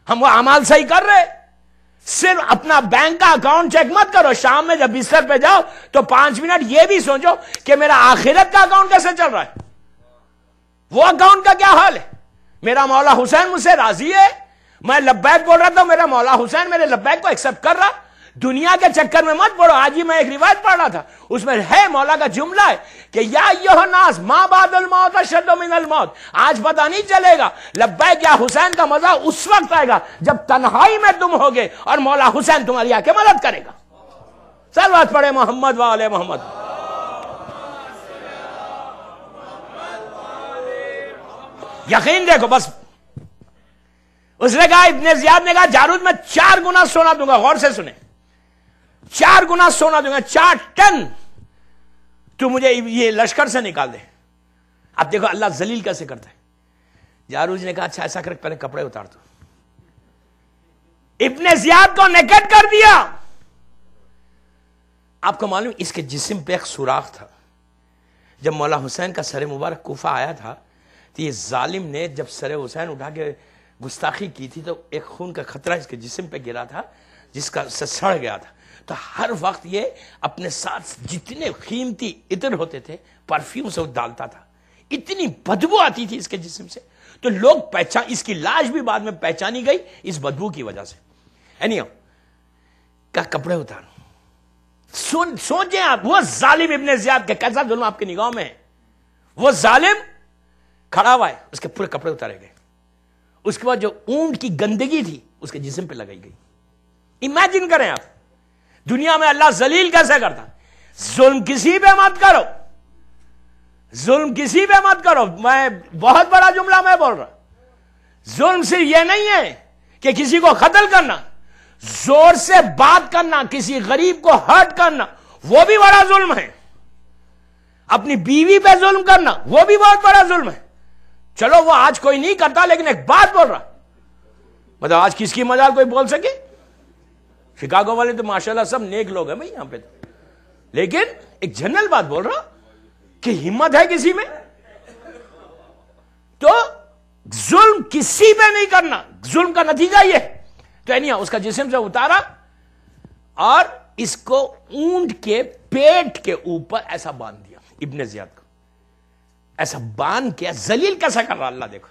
ہم وہ اعمال صحیح کر رہے. صرف اپنا بینک کا اکاؤنٹ چیک مت کرو, شام میں جب بستر پہ جاؤ تو 5 منٹ یہ بھی سوچو کہ میرا آخرت کا اکاؤنٹ کیسے چل رہا ہے, وہ اکاؤنٹ کا کیا حال ہے. میرا مولا حسین مجھ سے راضی ہے, میں لبیک بول رہا تھا, میرا مولا حسین میرے لبیک کو ایکسپٹ کر رہا. دنیا کے چکر میں مت پڑو. آج ہی میں ایک روایت پڑھ رہا تھا, اس میں ہے مولا کا جملہ ہے کہ یا ایھا الناس ما بعد الموت اشد من الموت. آج پتہ نہیں چلے گا لبیک یا حسین کا مزہ اس وقت آئے گا جب تنہائی میں تم ہوگے اور مولا حسین تمہاری آ کے مدد کرے گا. صلوات پڑھے محمد و آل محمد. یقین دیکھو بس. اس نے کہا, ابن زیاد نے کہا جاروج میں 4 گنا سونا دوں گا. غور سے سنیں, 4 گنا سونا دوں گا, 4 ٹن تو مجھے یہ لشکر سے نکال دے. اب دیکھو اللہ ذلیل کیسے کرتا ہے. جاروج نے کہا اچھا ایسا کر, پہلے کپڑے اتار دو. ابن زیاد کو نیکڈ کر دیا. آپ کو معلوم اس کے جسم پہ ایک سوراخ تھا. جب مولا حسین کا سر مبارک کوفہ آیا تھا تو یہ ظالم نے جب سر حسین اٹھا کے گستاخی کی تھی تو ایک خون کا خطرہ اس کے جسم پہ گرا تھا جس کا سڑ گیا تھا. تو ہر وقت یہ اپنے ساتھ جتنے قیمتی عطر ہوتے تھے پرفیوم سے ڈالتا تھا. اتنی بدبو آتی تھی اس کے جسم سے, تو لوگ اس کی لاش بھی بعد میں پہچانی گئی اس بدبو کی وجہ سے. کا کپڑے اتارو. سوچیں آپ, وہ ظالم ابن زیاد کا کیسا ظلم آپ کی نگاہوں میں ہے. وہ ظالم کھڑا ہوا ہے, اس کے پورے کپڑے اتارے گئے. اس کے بعد جو اونٹ کی گندگی تھی اس کے جسم پہ لگائی گئی. امیجن کریں آپ, دنیا میں اللہ ذلیل کیسے کرتا. ظلم کسی پہ مت کرو, ظلم کسی پہ مت کرو. میں بہت بڑا جملہ میں بول رہا, ظلم صرف یہ نہیں ہے کہ کسی کو قتل کرنا, زور سے بات کرنا, کسی غریب کو ہرٹ کرنا, وہ بھی بڑا ظلم ہے. اپنی بیوی پہ ظلم کرنا وہ بھی بہت بڑا ظلم ہے. چلو وہ آج کوئی نہیں کرتا, لیکن ایک بات بول رہا, مطلب آج کس کی مجال کوئی بول سکے. شکاگو والے تو ماشاءاللہ سب نیک لوگ ہیں بھائی یہاں پہ, لیکن ایک جنرل بات بول رہا کہ ہمت ہے کسی میں. تو ظلم کسی پہ نہیں کرنا. ظلم کا نتیجہ یہ تو نہیں, اس کا جسم سے اتارا اور اس کو اونٹ کے پیٹ کے اوپر ایسا باندھ دیا. ابن زیاد کو ایسا باندھ کے ذلیل کیسا کر رہا اللہ دیکھو.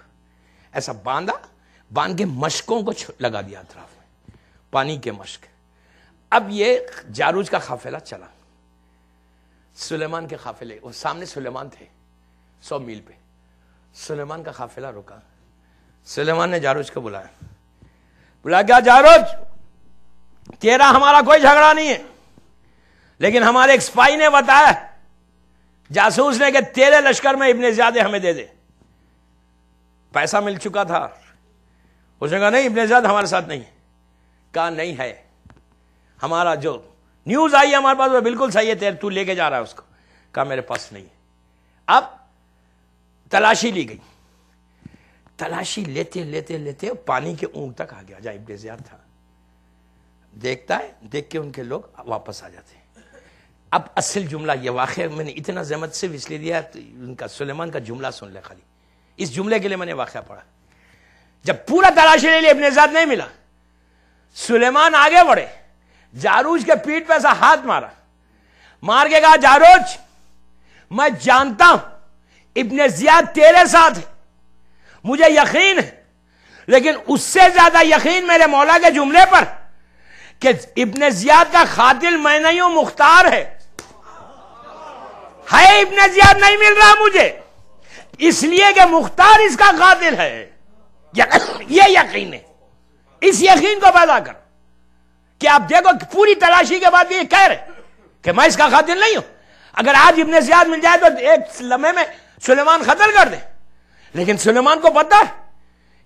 ایسا باندھ کے مشکوں کو لگا دیا اطراف میں, پانی کے مشک. اب یہ جاروج کا قافلہ چلا, سلیمان کے قافلے, وہ سامنے سلیمان تھے 100 میل پہ. سلیمان کا قافلہ رکا. سلیمان نے جاروج کو بلایا, بولا کیا جاروج, تیرا ہمارا کوئی جھگڑا نہیں ہے, لیکن ہمارے ایک سپاہی نے بتایا, جاسوس نے, کہ تیرے لشکر میں ابن زیاد ہمیں دے دے. پیسہ مل چکا تھا. اس نے کہا نہیں ابن زیاد ہمارے ساتھ نہیں. کہا نہیں ہے, ہمارا جو نیوز آئی ہے ہمارے پاس وہ بالکل صحیح ہے, تو لے کے جا رہا ہے اس کو. کہا میرے پاس نہیں ہے. اب تلاشی لی گئی. تلاشی لیتے لیتے لیتے پانی کے اونٹ تک آ گیا جہاں ابن زیاد تھا. دیکھتا ہے, دیکھ کے ان کے لوگ واپس آ جاتے ہیں. اب اصل جملہ یہ واقعہ میں نے اتنا زحمت صرف اس لیے دیا, ان کا سلیمان کا جملہ سن لے خالی. اس جملے کے لیے میں نے واقعہ پڑھا. جب پورا تلاشی لے لیا ابن زیاد نہیں ملا, سلیمان آگے بڑھے, جاروج کے پیٹھ پہ ایسا ہاتھ مارا, مار کے کہا جاروج میں جانتا ہوں ابن زیاد تیرے ساتھ ہے, مجھے یقین ہے, لیکن اس سے زیادہ یقین میرے مولا کے جملے پر کہ ابن زیاد کا قاتل میں نہیں ہوں, مختار ہے. ابن زیاد نہیں مل رہا مجھے, اس لیے کہ مختار اس کا قاتل ہے. یہ یقین ہے، اس یقین کو پیدا کر کہ آپ دیکھو پوری تلاشی کے بعد یہ کہہ رہے کہ میں اس کا قاتل نہیں ہوں. اگر آج ابن زیاد مل جائے تو ایک لمحے میں سلیمان قتل کر دے، لیکن سلیمان کو پتا ہے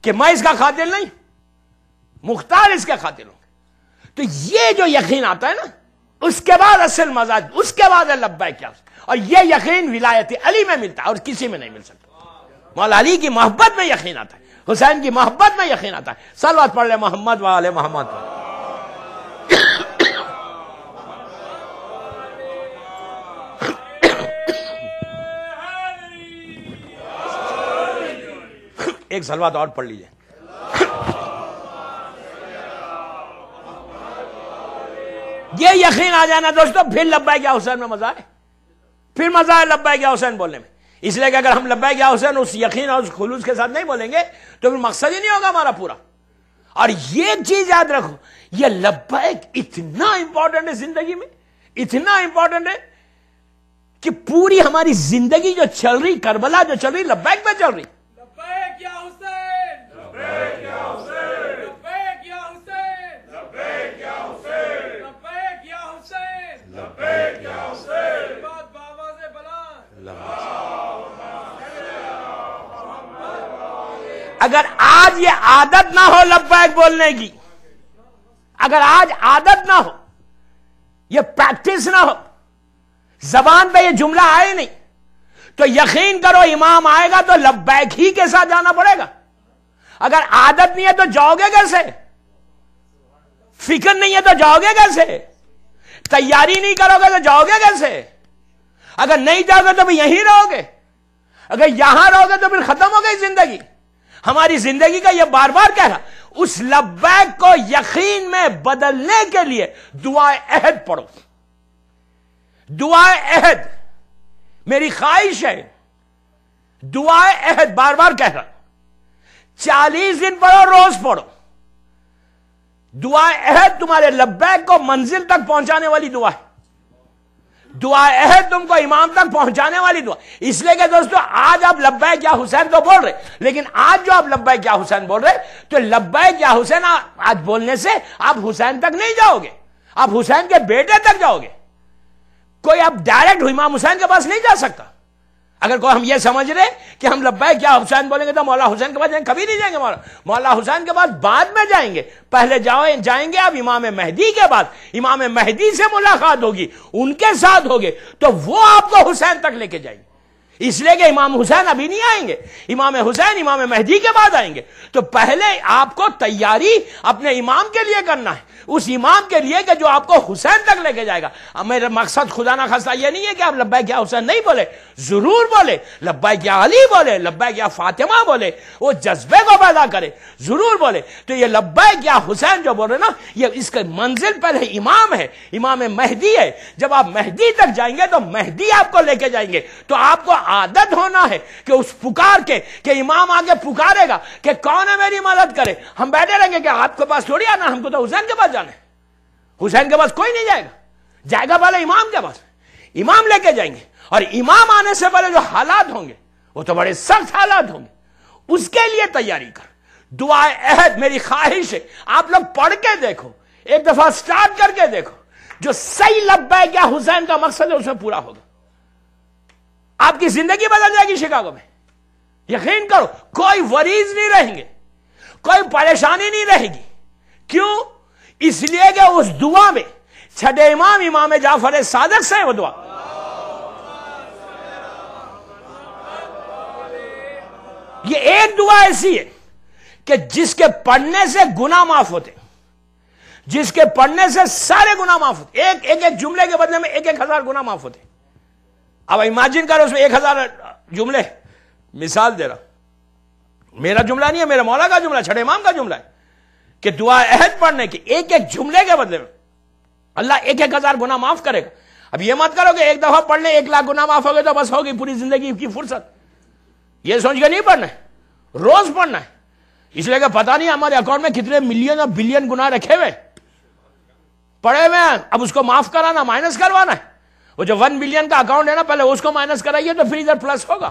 کہ میں اس کا قاتل نہیں، مختار اس کے قاتل ہوں. تو یہ جو یقین آتا ہے نا، اس کے بعد اصل مزاج، اس کے بعد ہے لبیک یا حسین. اور یہ یقین ولایت علی میں ملتا ہے اور کسی میں نہیں مل سکتا. مولا علی کی محبت میں یقین آتا ہے، حسین کی محبت میں یقین آتا ہے. صلوات پڑھ لے محمد و آل محمد. ایک صلوات اور پڑھ لیجئے. یہ یقین آ جانا دوستو، پھر لبیک یا حسین میں مزہ ہے، پھر مزہ ہے لبیک یا حسین بولنے میں. اس لیے کہ اگر ہم لبیک یا حسین اس یقین اور اس خلوص کے ساتھ نہیں بولیں گے تو پھر مقصد ہی نہیں ہوگا ہمارا پورا. اور یہ چیز یاد رکھو، یہ لبیک اتنا امپورٹنٹ ہے زندگی میں، اتنا امپورٹنٹ ہے کہ پوری ہماری زندگی جو چل رہی، کربلا جو چل رہی، لبیک پہ چل رہی. لبیک یا حسین، لبیک یا حسین، لبیک یا حسین، لبیک یا حسین، لبیک یا حسین، لبیک یا حسین. بات بآواز بلند. اگر آج یہ عادت نہ ہو لبیک بولنے کی، اگر آج عادت نہ ہو، یہ پریکٹس نہ ہو، زبان پہ یہ جملہ آئے نہیں، تو یقین کرو امام آئے گا تو لبیک ہی کے ساتھ جانا پڑے گا. اگر عادت نہیں ہے تو جاؤ گے کیسے؟ فکر نہیں ہے تو جاؤ گے کیسے؟ تیاری نہیں کرو گے تو جاؤ گے کیسے؟ اگر نہیں جاؤ گے تو بھی یہیں رہو گے، اگر یہاں رہو گے تو پھر ختم ہو گئی زندگی. ہماری زندگی کا یہ بار بار کہہ رہا، اس لبیک کو یقین میں بدلنے کے لیے دعائے عہد پڑھو. دعائے عہد میری خواہش ہے، دعائے عہد بار بار کہہ رہا، 40 دن پڑھو، روز پڑھو. دعائے عہد تمہارے لبیک کو منزل تک پہنچانے والی دعا ہے. دعائے عہد تم کو امام تک پہنچانے والی دعا. اس لیے کہ دوستو آج آپ لبیک یا حسین تو بول رہے، لیکن آج جو آپ لبیک یا حسین بول رہے تو لبیک یا حسین آج بولنے سے آپ حسین تک نہیں جاؤ گے، آپ حسین کے بیٹے تک جاؤ گے. کوئی اب ڈائریکٹ امام حسین کے پاس نہیں جا سکتا. اگر کوئی ہم یہ سمجھ رہے کہ ہم لبیک یا حسین بولیں گے تو مولا حسین کے پاس جائیں گے، کبھی نہیں جائیں گے. مولا حسین کے پاس بعد میں جائیں گے، پہلے جائیں گے آپ امام مہدی کے بعد. امام مہدی سے ملاقات ہوگی، ان کے ساتھ ہوگے تو وہ آپ کو حسین تک لے کے جائیں گے. اس لیے کہ امام حسین ابھی نہیں آئیں گے، امام حسین امام مہدی کے بعد آئیں گے. تو پہلے آپ کو تیاری اپنے امام کے لیے کرنا ہے، اس امام کے لیے کہ جو آپ کو حسین تک لے کے جائے گا. میرا مقصد خدا نہ خواستہ یہ نہیں ہے کہ آپ لبیک یا حسین نہیں بولے، ضرور بولے، لبیک یا علی بولے، لبیک یا فاطمہ بولے، وہ جذبے کو پیدا کرے، ضرور بولے. تو یہ لبیک یا حسین جو بول رہے نا، یہ اس کا منزل پہلے امام ہے، امام مہدی ہے. جب آپ مہدی تک جائیں گے تو مہدی آپ کو لے کے جائیں گے. تو آپ کو عادت ہونا ہے کہ اس پکار کے کہ امام آگے پکارے گا کہ کون ہے میری مدد کرے، ہم بیٹھے رہیں گے کہ آپ کے پاس تھوڑی آنا، ہم کو تو حسین کے پاس جانا ہے. حسین کے پاس کوئی نہیں جائے گا، جائے گا پہلے امام کے پاس، امام لے کے جائیں گے. اور امام آنے سے پہلے جو حالات ہوں گے وہ تو بڑے سخت حالات ہوں گے. اس کے لیے تیاری کر. دعائے عہد میری خواہش ہے آپ لوگ پڑھ کے دیکھو، ایک دفعہ سٹارٹ کر کے دیکھو، جو صحیح لبیک یا حسین کا مقصد ہے اس میں پورا ہوگا. آپ کی زندگی بدل جائے گی شکاگو میں، یقین کرو. کوئی وریز نہیں رہیں گے، کوئی پریشانی نہیں رہے گی. کیوں؟ اس لیے کہ اس دعا میں چھٹے امام امام جعفر صادق سے وہ دعا. یہ ایک دعا ایسی ہے کہ جس کے پڑھنے سے گناہ معاف ہوتے، جس کے پڑھنے سے سارے گناہ معاف ہوتے. ایک جملے کے بدلے میں 1000 گناہ معاف ہوتے. اب امیجن کرو اس میں 1000 جملے. مثال دے رہا، میرا جملہ نہیں ہے، میرا مولا کا جملہ، چھٹے امام کا جملہ ہے کہ دعا عہد پڑھنے کے ایک جملے کے بدلے میں اللہ 1000 گناہ معاف کرے گا. اب یہ مت کرو کہ ایک دفعہ پڑھ لیں 1,00,000 گناہ معاف ہو گئے تو بس ہوگی پوری زندگی کی فرصت. یہ سوچ کے نہیں پڑھنا ہے، روز پڑھنا ہے. اس لیے کہ پتہ نہیں ہمارے اکاؤنٹ میں کتنے ملین اور بلین گناہ رکھے ہوئے پڑے ہوئے ہیں، اب اس کو معاف کرانا، مائنس کروانا ہے. وہ جو 1 بلین کا اکاؤنٹ ہے نا، پہلے اس کو مائنس کرائیے تو پھر ادھر پلس ہوگا.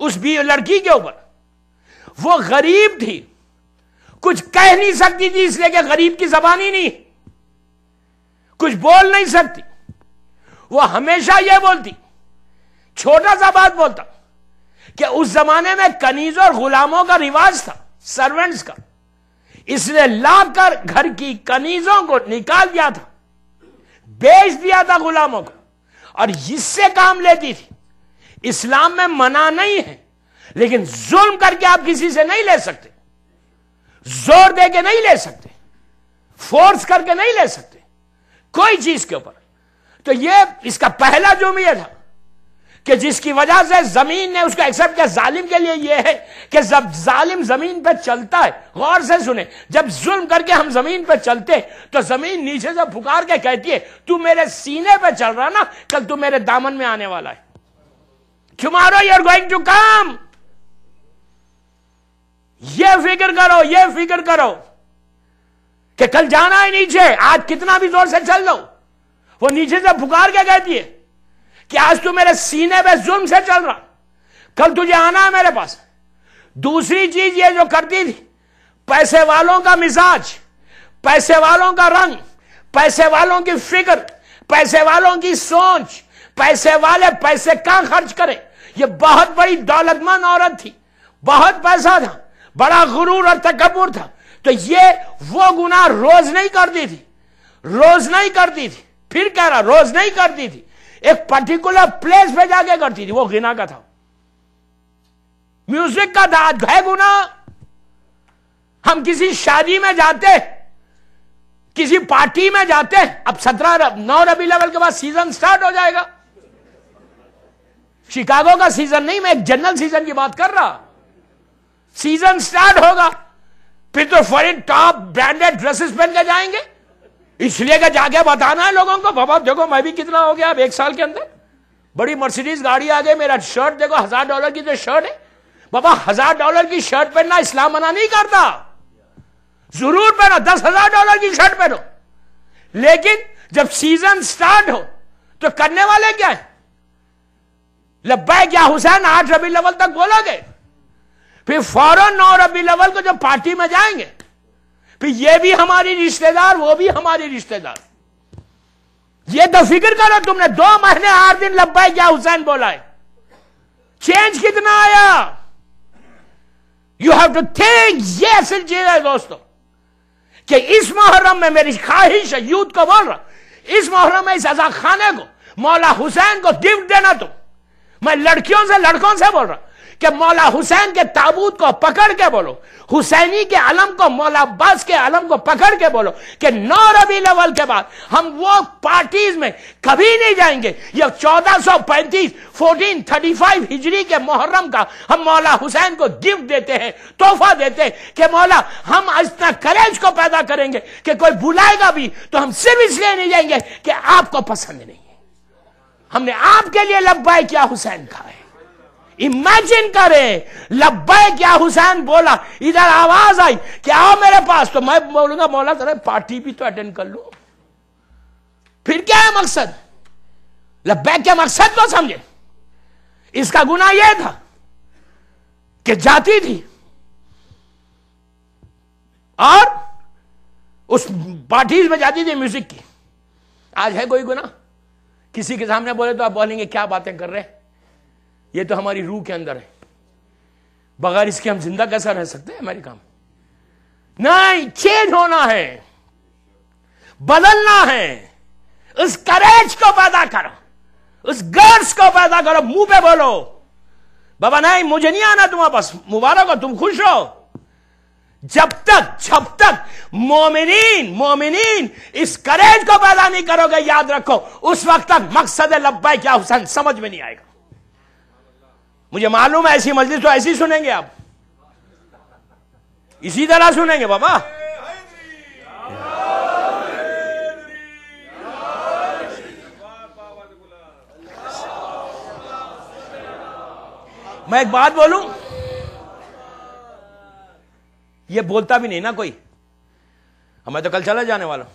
اس بھی لڑکی کے اوپر. وہ غریب تھی, کچھ کہہ نہیں سکتی تھی, اس لیے کہ غریب کی زبان ہی نہیں, کچھ بول نہیں سکتی. وہ ہمیشہ یہ بولتی, چھوٹا سا بات بولتا, کہ اس زمانے میں کنیزوں اور غلاموں کا رواج تھا, سرونٹس کا. اس نے لا کر گھر کی کنیزوں کو نکال دیا تھا, بیچ دیا تھا غلاموں کو, اور اس سے کام لیتی تھی. اسلام میں منع نہیں ہے, لیکن ظلم کر کے آپ کسی سے نہیں لے سکتے, زور دے کے نہیں لے سکتے, فورس کر کے نہیں لے سکتے کوئی چیز کے اوپر. تو یہ اس کا پہلا جرم یہ تھا کہ جس کی وجہ سے زمین نے اس کو ایکسپٹ کیا. ظالم کے لیے یہ ہے کہ جب ظالم زمین پہ چلتا ہے, غور سے سنیں, جب ظلم کر کے ہم زمین پہ چلتے تو زمین نیچے سے پکار کے کہتی ہے تو میرے سینے پہ چل رہا نا, کل تو میرے دامن میں آنے والا ہے. Tomorrow you are going to come. یہ فکر کرو, یہ فکر کرو کہ کل جانا ہے نیچے. آج کتنا بھی زور سے چل دو, وہ نیچے سے پکار کے کہتی ہے کہ آج تو میرے سینے پہ ظلم سے چل رہا, کل تجھے آنا ہے میرے پاس. دوسری چیز یہ جو کرتی تھی, پیسے والوں کا مزاج, پیسے والوں کا رنگ, پیسے والوں کی فکر, پیسے والوں کی سوچ, پیسے والے پیسے کہاں خرچ کریں. یہ بہت بڑی دولت مند عورت تھی, بہت پیسہ تھا, بڑا غرور اور تکبر تھا. تو یہ وہ گناہ روز نہیں کرتی تھی, روز نہیں کرتی تھی, پھر کہہ رہا روز نہیں کرتی تھی, ایک پرٹیکولر پلیس پہ جا کے کرتی تھی. وہ غنا کا تھا, میوزک کا تھا. ہے گناہ. ہم کسی شادی میں جاتے, کسی پارٹی میں جاتے, اب 9 ربیع الاول کے بعد سیزن سٹارٹ ہو جائے گا. شکاگو کا سیزن نہیں, میں ایک جنرل سیزن کی بات کر رہا. سیزن سٹارٹ ہوگا, پھر تو فورن ٹاپ برانڈڈ ڈریسز پہن کے جائیں گے, اس لیے کہ جا کے بتانا ہے لوگوں کو بابا دیکھو میں بھی کتنا ہو گیا اب 1 سال کے اندر, بڑی مرسیڈیز گاڑی آ گئی, میرا شرٹ دیکھو $1000 کی تو شرٹ ہے. بابا $1000 کی شرٹ پہننا اسلام منع نہیں کرتا, ضرور پہنو, $10,000 کی شرٹ پہنو, لیکن جب سیزن سٹارٹ ہو تو کرنے والے کیا ہیں؟ لبیک یا حسین 8 ربیع الاول تک بولو گے, پھر فوراً 9 ربیع الاول کو جب پارٹی میں جائیں گے, پھر یہ بھی ہماری رشتہ دار, وہ بھی ہماری رشتہ دار. یہ تو فکر کرو, تم نے 2 مہینے 8 دن لبیک یا حسین بولا ہے, چینج کتنا آیا؟ You have to think. یہ اصل چیز ہے دوستو, کہ اس محرم میں میری خواہش ہے, یوتھ کو بول رہا, اس محرم میں اس عزا خانے کو مولا حسین کو گفٹ دینا. تو میں لڑکیوں سے لڑکوں سے بول رہا کہ مولا حسین کے تابوت کو پکڑ کے بولو, حسینی کے علم کو, مولا عباس کے علم کو پکڑ کے بولو کہ 9 ربیع الاول کے بعد ہم وہ پارٹیز میں کبھی نہیں جائیں گے. یہ 1435 1435 ہجری کے محرم کا ہم مولا حسین کو گفٹ دیتے ہیں, تحفہ دیتے ہیں کہ مولا ہم اتنا کریج کو پیدا کریں گے کہ کوئی بلائے گا بھی تو ہم صرف اس لیے نہیں جائیں گے کہ آپ کو پسند نہیں ہے, ہم نے آپ کے لیے لبیک یا حسین کہا ہے. امیجن کرے, لبیک یا حسین بولا, ادھر آواز آئی کہ آؤ میرے پاس, تو میں بولوں گا مولا ذرا پارٹی بھی تو اٹینڈ کر لو. پھر کیا ہے مقصد؟ لبیک کے مقصد کو سمجھے. اس کا گناہ یہ تھا کہ جاتی تھی اور اس پارٹیز میں جاتی تھی میوزک کی. آج ہے کوئی گناہ؟ کسی کے سامنے بولے تو آپ بولیں گے کیا باتیں کر رہے ہیں, یہ تو ہماری روح کے اندر ہے, بغیر اس کے ہم زندہ کیسا رہ سکتے ہیں امریکہ میں؟ نہیں, چینج ہونا ہے, بدلنا ہے. اس کریج کو پیدا کرو, اس گرس کو پیدا کرو. منہ پہ بولو بابا نہیں مجھے نہیں آنا تمہارے پاس, مبارک ہو, تم خوش رہو. جب تک مومنین اس کریج کو پیدا نہیں کرو گے, یاد رکھو اس وقت تک مقصد لبیک یا حسین سمجھ میں نہیں آئے گا. مجھے معلوم ہے ایسی مجلس تو ایسی سنیں گے آپ, اسی طرح سنیں گے بابا. میں ایک بات بولوں, یہ بولتا بھی نہیں نا کوئی, میں تو کل چلا جانے والا ہوں.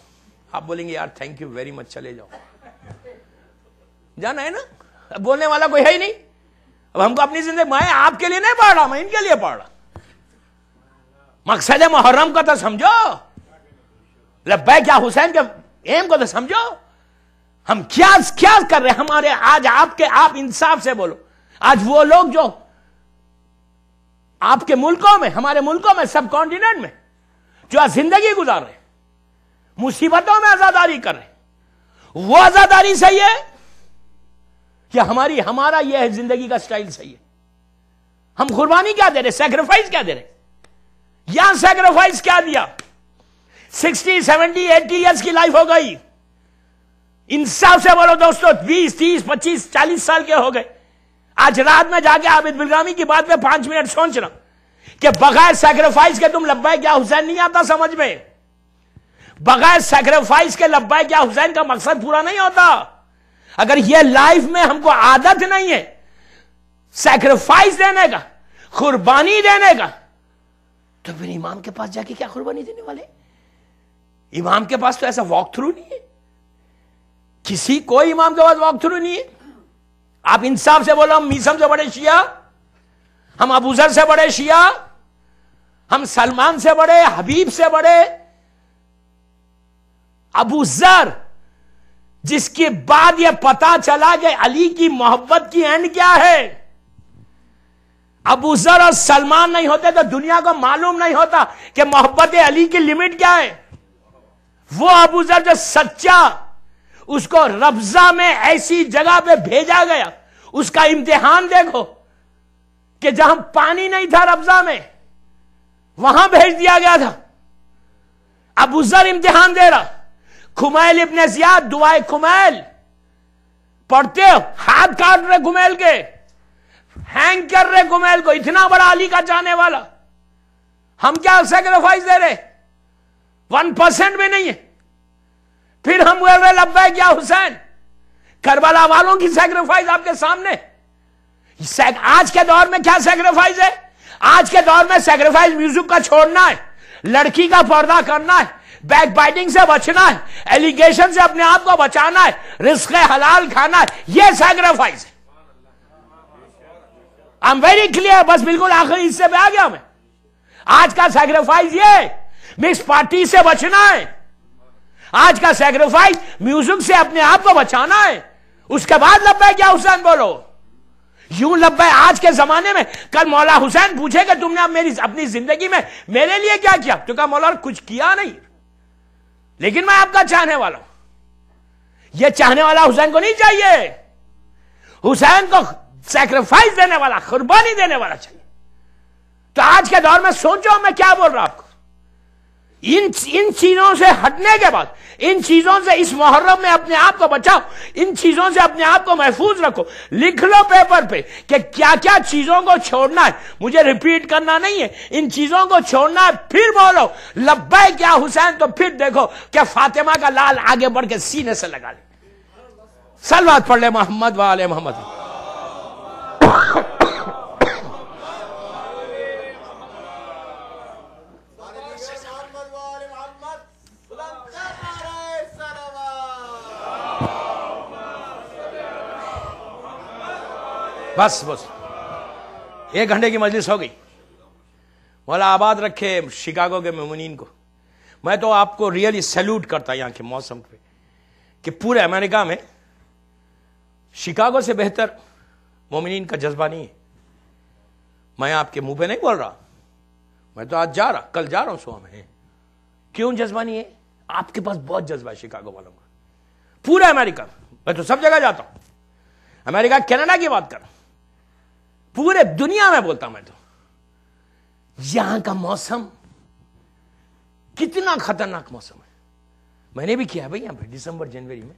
آپ بولیں گے یار تھینک یو ویری مچ, چلے جاؤ, جانا ہے نا, بولنے والا کوئی ہے ہی نہیں. اب ہم کو اپنی زندگی، میں آپ کے لیے نہیں پڑھ رہا، میں ان کے لیے پڑھ رہا. مقصد محرم کا تو سمجھو، لبیک یا حسین کے ایم کو تو سمجھو. ہم کیا کر رہے ہیں ہمارے آج آپ انصاف سے بولو. آج وہ لوگ جو آپ کے ملکوں میں، ہمارے ملکوں میں، سب کانٹیننٹ میں جو زندگی گزار رہے ہیں، مصیبتوں میں آزاداری کر رہے ہیں، وہ آزاداری صحیح ہے یا ہمارا یہ زندگی کا سٹائل صحیح ہے؟ ہم قربانی کیا دے رہے، سیکریفائس کیا دے رہے؟ یہاں سیکریفائس کیا دیا؟ 60 70 80 ایئرس کی لائف ہو گئی. انصاف سے بولو دوستو، 20 30 25 40 سال کے ہو گئے. آج رات میں جا کے عابد بلغامی کی بات پہ 5 منٹ سوچ رہا کہ بغیر سیکریفائس کے تم لبیک یا حسین نہیں آتا سمجھ میں. بغیر سیکریفائس کے لبیک یا حسین کا مقصد پورا نہیں ہوتا. اگر یہ لائف میں ہم کو عادت نہیں ہے سیکریفائس دینے کا، قربانی دینے کا، تو پھر امام کے پاس جا کے کیا قربانی دینے والے؟ امام کے پاس تو ایسا واک تھرو نہیں ہے، کوئی امام کے پاس واک تھرو نہیں ہے. آپ انصاف سے بولو، ہم میسم سے بڑے شیعہ، ہم ابو ذر سے بڑے شیعہ، ہم سلمان سے بڑے، حبیب سے بڑے. ابو ذر جس کے بعد یہ پتا چلا کہ علی کی محبت کی اینڈ کیا ہے. ابو ذر اور سلمان نہیں ہوتے تو دنیا کو معلوم نہیں ہوتا کہ محبت علی کی لمٹ کیا ہے. وہ ابو ذر جو سچا، اس کو ربضہ میں ایسی جگہ پہ بھیجا گیا، اس کا امتحان دیکھو کہ جہاں پانی نہیں تھا ربضہ میں، وہاں بھیج دیا گیا تھا. ابو ذر امتحان دے رہا. خمیل ابن زیاد دعائے خمیل پڑھتے ہو، ہاتھ کاٹ رہے خمیل کے، ہینگ کر رہے خمیل کو، اتنا بڑا علی کا چاہنے والا. ہم کیا سیکریفائس دے رہے؟ 1% بھی نہیں ہے. پھر ہم بول رہے لبیک یا حسین. کربلا والوں کی سیکریفائس آپ کے سامنے. آج کے دور میں کیا سیکریفائس ہے؟ آج کے دور میں سیکریفائس میوزک کا چھوڑنا ہے، لڑکی کا پردہ کرنا ہے، بیک بائٹنگ سے بچنا ہے، ایلیگیشن سے اپنے آپ کو بچانا ہے، رزق حلال کھانا ہے. یہ سیکریفائس ہے. I'm very clear. بس بالکل آخری حصے پہ آ گیا میں. آج کا سیکریفائس یہ مکس پارٹی سے بچنا ہے. آج کا سیکریفائس میوزک سے اپنے آپ کو بچانا ہے. اس کے بعد لبیک یا حسین بولو. یوں لبیک آج کے زمانے میں. کل مولا حسین پوچھے کہ تم نے اپنی زندگی میں میرے لیے کیا کیا؟ تو کہا مولا کچھ کیا نہیں، لیکن میں آپ کا چاہنے والا ہوں. یہ چاہنے والا حسین کو نہیں چاہیے، حسین کو سیکریفائس دینے والا، قربانی دینے والا چاہیے. تو آج کے دور میں سوچو میں کیا بول رہا ہوں آپ کو. ان چیزوں سے ہٹنے کے بعد، ان چیزوں سے اس محرم میں اپنے آپ کو بچاؤ، ان چیزوں سے اپنے آپ کو محفوظ رکھو. لکھ لو پیپر پہ کہ کیا کیا چیزوں کو چھوڑنا ہے. مجھے ریپیٹ کرنا نہیں ہے، ان چیزوں کو چھوڑنا ہے. پھر بولو لبیک یا حسین، تو پھر دیکھو کہ فاطمہ کا لال آگے بڑھ کے سینے سے لگا لے. صلوات پڑھ لے محمد وآل محمد. بس 1 گھنٹے کی مجلس ہو گئی. مولا آباد رکھے شکاگو کے مومنین کو. میں تو آپ کو ریئلی سیلوٹ کرتا یہاں کے موسم پہ کہ پورے امریکہ میں شکاگو سے بہتر مومنین کا جذبہ نہیں ہے. میں آپ کے منہ پہ نہیں بول رہا، میں تو آج کل جا رہا ہوں صبح میں. کیوں جذبہ نہیں ہے؟ آپ کے پاس بہت جذبہ ہے شکاگو والوں کا. پورے امریکہ میں تو سب جگہ جاتا ہوں، امریکہ کینیڈا کی بات کر، پورے دنیا میں بولتا ہوں. میں تو یہاں کا موسم کتنا خطرناک موسم ہے. میں نے بھی کیا بھائی یہاں پہ دسمبر جنوری میں.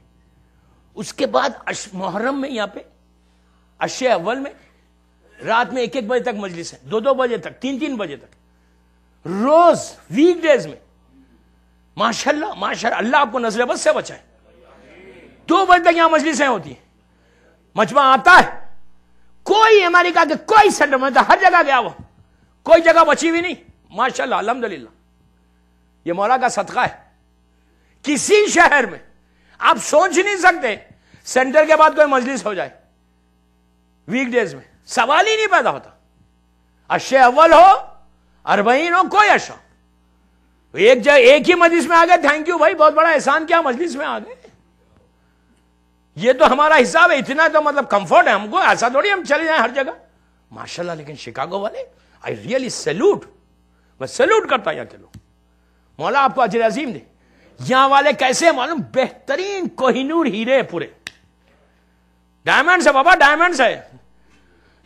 اس کے بعد محرم میں یہاں پہ عشر اول میں رات میں 1 بجے تک مجلس ہے، 2 بجے تک، 3 بجے تک، روز ویک ڈیز میں. ماشاءاللہ اللہ آپ کو نظر بد سے بچائے. 2 بجے تک یہاں مجلسیں ہوتی ہیں. مجمع آتا ہے. کوئی امریکہ کے کوئی سینٹر میں ہر جگہ گیا وہ، کوئی جگہ بچی ہوئی نہیں. ماشاءاللہ الحمدللہ یہ مولا کا صدقہ ہے. کسی شہر میں آپ سوچ نہیں سکتے سینٹر کے بعد کوئی مجلس ہو جائے ویک ڈیز میں. سوال ہی نہیں پیدا ہوتا. اشے اول ہو، اربعین ہو، کوئی اشا. ایک ہی مجلس میں آ گئے، تھینک یو بھائی، بہت بڑا احسان کیا مجلس میں آ گئے. یہ تو ہمارا حساب ہے، اتنا تو مطلب کمفرٹ ہے ہم کو، ایسا تھوڑی ہم چلے جائیں ہر جگہ. ماشاءاللہ. لیکن شکاگو والے آئی ریئلی سیلوٹ، میں سیلوٹ کرتا یہاں کے لوگ. مولا آپ کو اجر عظیم دے. یہاں والے کیسے معلوم؟ بہترین کوہ نور ہیرے پورے ڈائمنڈس ہے بابا، ڈائمنڈس ہے.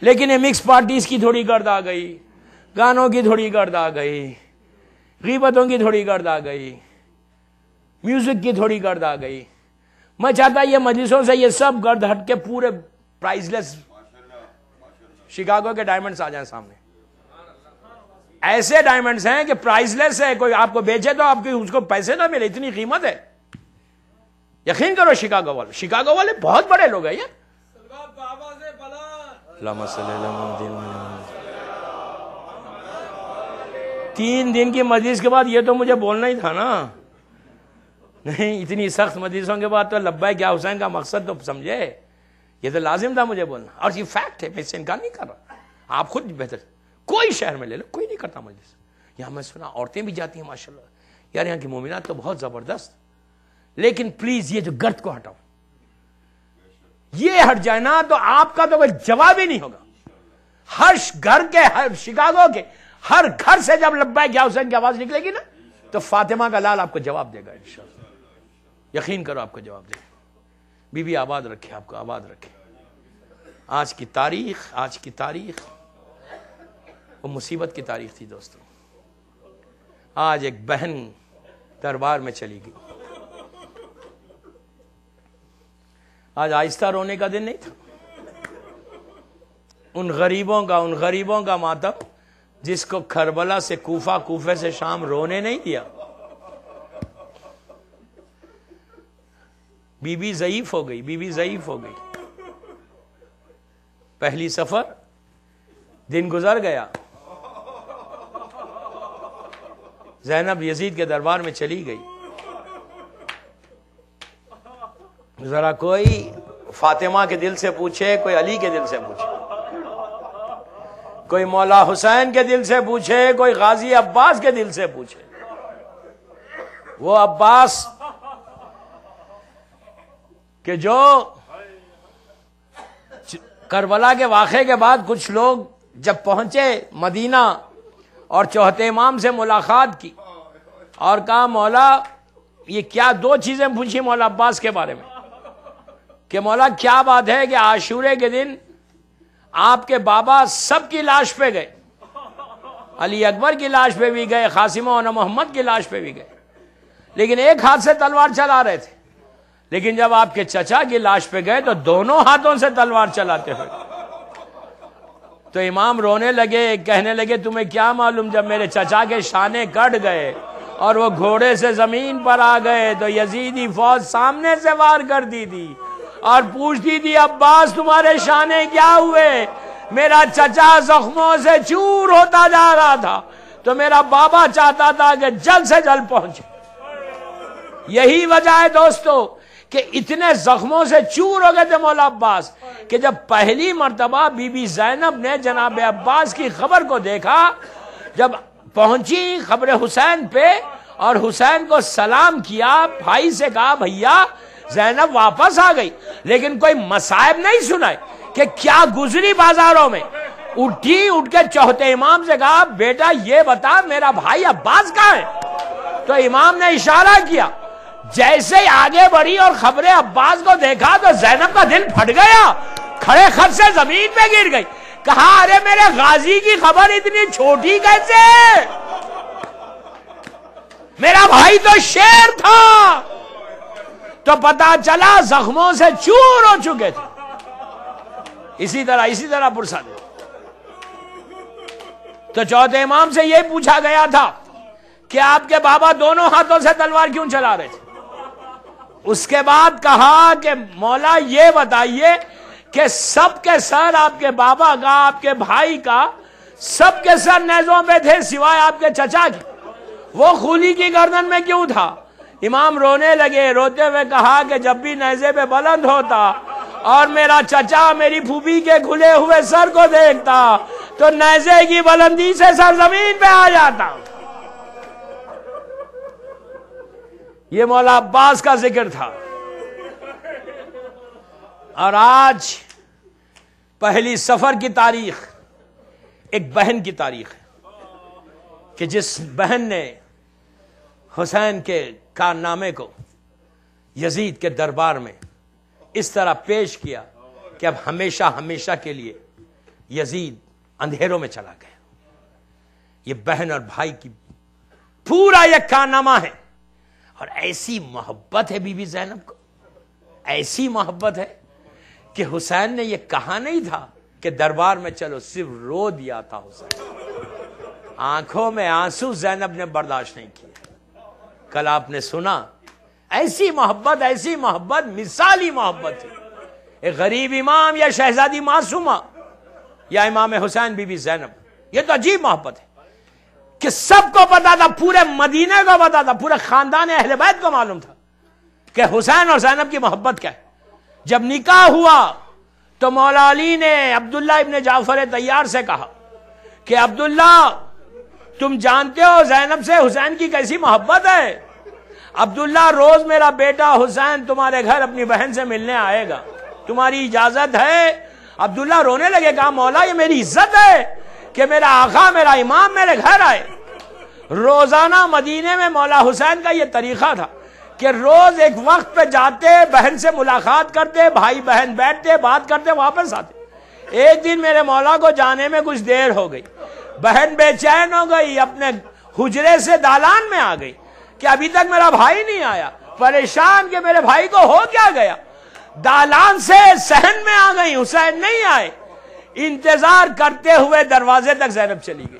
لیکن یہ مکس پارٹیز کی تھوڑی گرد آ گئی، گانوں کی تھوڑی گرد آ گئی، غیبتوں کی تھوڑی گرد آ گئی، میوزک کی تھوڑی گرد آ گئی. میں چاہتا یہ مجلسوں سے یہ سب گرد ہٹ کے پورے پرائز لیس شکاگو کے ڈائمنڈز آ جائیں سامنے. ایسے ڈائمنڈز ہیں کہ پرائز لیس ہے، کوئی آپ کو بیچے تو آپ کی اس کو پیسے نہ ملے، اتنی قیمت ہے. یقین کرو شکاگو والے بہت بڑے لوگ ہیں. یہ بابا سے بلند اللہم صلی اللہ علیہ وسلم. 3 دن کی مجلس کے بعد یہ تو مجھے بولنا ہی تھا نا. نہیں، اتنی سخت مجلسوں کے بعد تو لبیک یا حسین کا مقصد تو سمجھے. یہ تو لازم تھا مجھے بولنا، اور یہ فیکٹ ہے، میں اس سے انکار نہیں کر رہا. آپ خود بہتر کوئی شہر میں لے لو، کوئی نہیں کرتا مجلس. یہاں میں سنا عورتیں بھی جاتی ہیں ماشاءاللہ. یار یہاں کی مومنات تو بہت زبردست. لیکن پلیز یہ جو گرد کو ہٹاؤ، یہ ہٹ جائے نا تو آپ کا تو کوئی جواب ہی نہیں ہوگا. ہر گھر کے، ہر شکاگو کے ہر گھر سے جب لبیک یا حسین کی آواز نکلے گی نا تو فاطمہ کا لال آپ کو جواب دے گا انشاءاللہ. یقین کرو آپ کو جواب دے گا. بی بی آباد رکھے، آپ کو آباد رکھے. آج کی تاریخ وہ مصیبت کی تاریخ تھی دوستوں. آج ایک بہن دربار میں چلی گئی. آج آہستہ رونے کا دن نہیں تھا. ان غریبوں کا ماتم جس کو کربلا سے کوفہ، کوفے سے شام رونے نہیں دیا. بی بی ضعیف ہو گئی. پہلی سفر، دن گزر گیا. زینب یزید کے دربار میں چلی گئی. ذرا کوئی فاطمہ کے دل سے پوچھے، کوئی علی کے دل سے پوچھے، کوئی مولا حسین کے دل سے پوچھے، کوئی غازی عباس کے دل سے پوچھے. وہ عباس کہ جو کربلا کے واقعے کے بعد کچھ لوگ جب پہنچے مدینہ اور چوتھے امام سے ملاقات کی اور کہا مولا یہ کیا، 2 چیزیں پوچھی مولا عباس کے بارے میں کہ مولا کیا بات ہے کہ عاشورے کے دن آپ کے بابا سب کی لاش پہ گئے، علی اکبر کی لاش پہ بھی گئے، قاسم و محمد کی لاش پہ بھی گئے، لیکن ایک ہاتھ سے تلوار چلا رہے تھے. لیکن جب آپ کے چچا کی لاش پہ گئے تو دونوں ہاتھوں سے تلوار چلاتے ہوئے. تو امام رونے لگے، کہنے لگے تمہیں کیا معلوم، جب میرے چچا کے شانے کٹ گئے اور وہ گھوڑے سے زمین پر آ گئے تو یزیدی فوج سامنے سے وار کر دی تھی اور پوچھتی تھی عباس تمہارے شانے کیا ہوئے. میرا چچا زخموں سے چور ہوتا جا رہا تھا تو میرا بابا چاہتا تھا کہ جلد سے جلد پہنچے. یہی وجہ ہے دوستو کہ اتنے زخموں سے چور ہو گئے تھے مولا عباس کہ جب پہلی مرتبہ بی بی زینب نے جناب عباس کی خبر کو دیکھا، جب پہنچی خبر حسین پہ اور حسین کو سلام کیا، بھائی سے کہا بھیا زینب واپس آ گئی، لیکن کوئی مصائب نہیں سنائے کہ کیا گزری بازاروں میں. اٹھ کے چوتھے امام سے کہا بیٹا یہ بتا میرا بھائی عباس کہاں ہے. تو امام نے اشارہ کیا. جیسے ہی آگے بڑھی اور خبر عباس کو دیکھا تو زینب کا دل پھٹ گیا، کھڑے خط سے زمین پہ گر گئی. کہا ارے میرے غازی کی خبر اتنی چھوٹی کیسے، میرا بھائی تو شیر تھا. تو پتا چلا زخموں سے چور ہو چکے تھے. اسی طرح پرسا دے. تو چوتھے امام سے یہ پوچھا گیا تھا کہ آپ کے بابا دونوں ہاتھوں سے تلوار کیوں چلا رہے تھے. اس کے بعد کہا کہ مولا یہ بتائیے کہ سب کے سر آپ کے بابا کا، آپ کے بھائی کا، سب کے سر نیزوں پہ تھے سوائے آپ کے چچا کی، وہ خولی کی گردن میں کیوں تھا. امام رونے لگے، روتے ہوئے کہا کہ جب بھی نیزے پہ بلند ہوتا اور میرا چچا میری پھوپھی کے کھلے ہوئے سر کو دیکھتا تو نیزے کی بلندی سے سر زمین پہ آ جاتا. یہ مولا عباس کا ذکر تھا. اور آج پہلی سفر کی تاریخ ایک بہن کی تاریخ ہے کہ جس بہن نے حسین کے کارنامے کو یزید کے دربار میں اس طرح پیش کیا کہ اب ہمیشہ ہمیشہ کے لیے یزید اندھیروں میں چلا گیا. یہ بہن اور بھائی کی پورا یہ کارنامہ ہے. اور ایسی محبت ہے بی بی زینب کو, ایسی محبت ہے کہ حسین نے یہ کہا نہیں تھا کہ دربار میں چلو, صرف رو دیا تھا حسین. آنکھوں میں آنسو زینب نے برداشت نہیں کیے. کل آپ نے سنا ایسی محبت مثالی محبت ہے. ایک غریب امام یا شہزادی معصومہ یا امام حسین بی بی زینب, یہ تو عجیب محبت ہے کہ سب کو پتا تھا, پورے مدینے کو پتا تھا, پورے خاندان اہل بیت کو معلوم تھا کہ حسین اور زینب کی محبت کیا ہے. جب نکاح ہوا تو مولا علی نے عبداللہ ابن جعفر طیار سے کہا کہ عبداللہ تم جانتے ہو زینب سے حسین کی کیسی محبت ہے. عبداللہ روز میرا بیٹا حسین تمہارے گھر اپنی بہن سے ملنے آئے گا, تمہاری اجازت ہے؟ عبداللہ رونے لگے, کہا مولا یہ میری عزت ہے کہ میرا آقا میرا امام میرے گھر آئے. روزانہ مدینے میں مولا حسین کا یہ طریقہ تھا کہ روز ایک وقت پہ جاتے, بہن سے ملاقات کرتے, بھائی بہن بیٹھتے, بات کرتے, واپس آتے. ایک دن میرے مولا کو جانے میں کچھ دیر ہو گئی, بہن بے چین ہو گئی, اپنے حجرے سے دالان میں آ گئی کہ ابھی تک میرا بھائی نہیں آیا. پریشان کہ میرے بھائی کو ہو کیا گیا. دالان سے صحن میں آ گئی, حسین نہیں آئے. انتظار کرتے ہوئے دروازے تک زینب چلی گئی.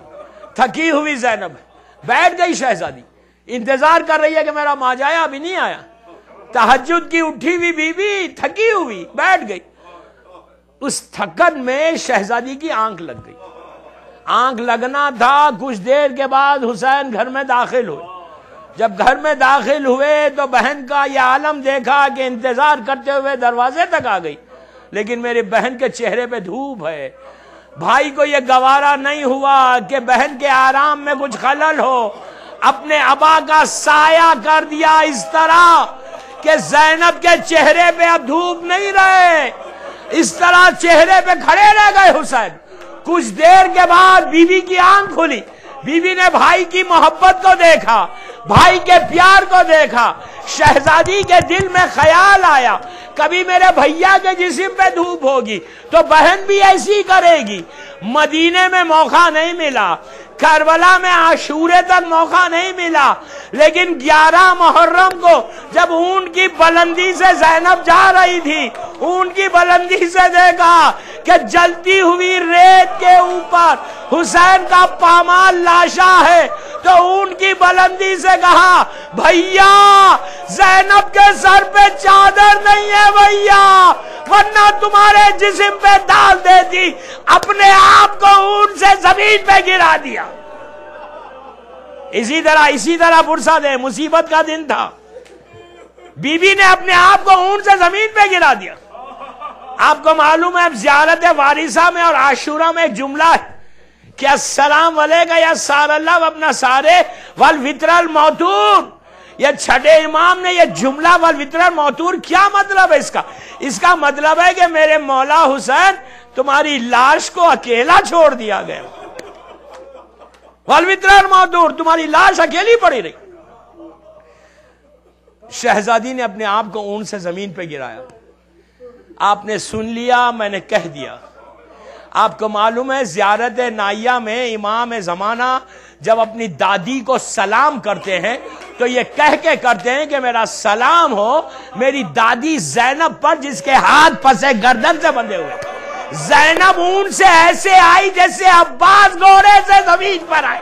تھکی ہوئی زینب بیٹھ گئی. شہزادی انتظار کر رہی ہے کہ میرا ماں جائے, ابھی نہیں آیا. تہجد کی اٹھی ہوئی بیوی تھکی ہوئی بیٹھ گئی. اس تھکن میں شہزادی کی آنکھ لگ گئی. آنکھ لگنا تھا. کچھ دیر کے بعد حسین گھر میں داخل ہوئے. جب گھر میں داخل ہوئے تو بہن کا یہ عالم دیکھا کہ انتظار کرتے ہوئے دروازے تک آ گئی, لیکن میری بہن کے چہرے پہ دھوپ ہے. بھائی کو یہ گوارا نہیں ہوا کہ بہن کے آرام میں کچھ خلل ہو. اپنے ابا کا سایہ کر دیا اس طرح کہ زینب کے چہرے پہ اب دھوپ نہیں رہے, اس طرح چہرے پہ کھڑے رہ گئے حسین. کچھ دیر کے بعد بیوی کی آنکھ کھلی. بیوی نے بھائی کی محبت کو دیکھا, بھائی کے پیار کو دیکھا. شہزادی کے دل میں خیال آیا کبھی میرے بھیا کے جسم پہ دھوپ ہوگی تو بہن بھی ایسی کرے گی. مدینے میں موقع نہیں ملا, کربلا میں عاشورے تک موقع نہیں ملا, لیکن 11 محرم کو جب اونٹ کی بلندی سے زینب جا رہی تھی, اونٹ کی بلندی سے دیکھا کہ جلتی ہوئی ریت کے اوپر حسین کا پامال لاشا ہے, تو اونٹ کی بلندی سے کہا بھیا زینب کے سر پہ چادر نہیں ہے بھیا, ورنہ تمہارے جسم پہ ڈال دیتی. اپنے آپ کو اونٹ سے زمین پہ گرا دیا. اسی طرح فرصت ہے, مصیبت کا دن تھا, بی بی نے اپنے آپ کو اونٹ سے زمین پہ گرا دیا. آپ کو معلوم ہے زیارت وارثہ میں اور عاشورہ میں ایک جملہ ہے کہ السلام علیکہ یا سار اللہ اپنا سارے والوتر الموتور. یہ چھٹے امام نے یہ جملہ والوتر الموتور کیا مطلب ہے اس کا؟ اس کا مطلب ہے کہ میرے مولا حسین تمہاری لاش کو اکیلا چھوڑ دیا گیا. والوتر الموتور, تمہاری لاش اکیلی پڑی رہی. شہزادی نے اپنے آپ کو اونٹ سے زمین پہ گرایا. آپ نے سن لیا, میں نے کہہ دیا. آپ کو معلوم ہے زیارت نائیہ میں امام زمانہ جب اپنی دادی کو سلام کرتے ہیں تو یہ کہہ کے کرتے ہیں کہ میرا سلام ہو میری دادی زینب پر جس کے ہاتھ پسے گردن سے بندھے ہوئے. زینب اونٹ سے ایسے آئی جیسے عباس گھوڑے سے زمین پر آئے,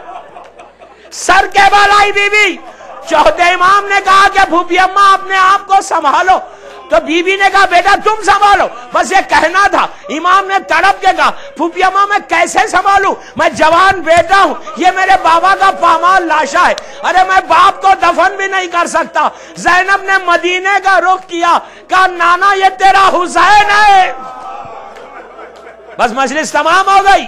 سر کے بل آئی بیوی. چوتھے امام نے کہا کہ پھوپھی اماں اپنے آپ کو سنبھالو, تو بی بی نے کہا بیٹا تم سنبھالو، بس یہ کہنا تھا۔ امام نے تڑپ کے کہا پھوپھی اماں میں کیسے سنبھالوں، میں جوان بیٹا ہوں، یہ میرے بابا کا پامال لاشا ہے، ارے میں باپ کو دفن بھی نہیں کر سکتا۔ زینب نے مدینے کا رخ کیا، کہا نانا یہ تیرا حسین ہے۔ بس مجلس تمام ہو گئی۔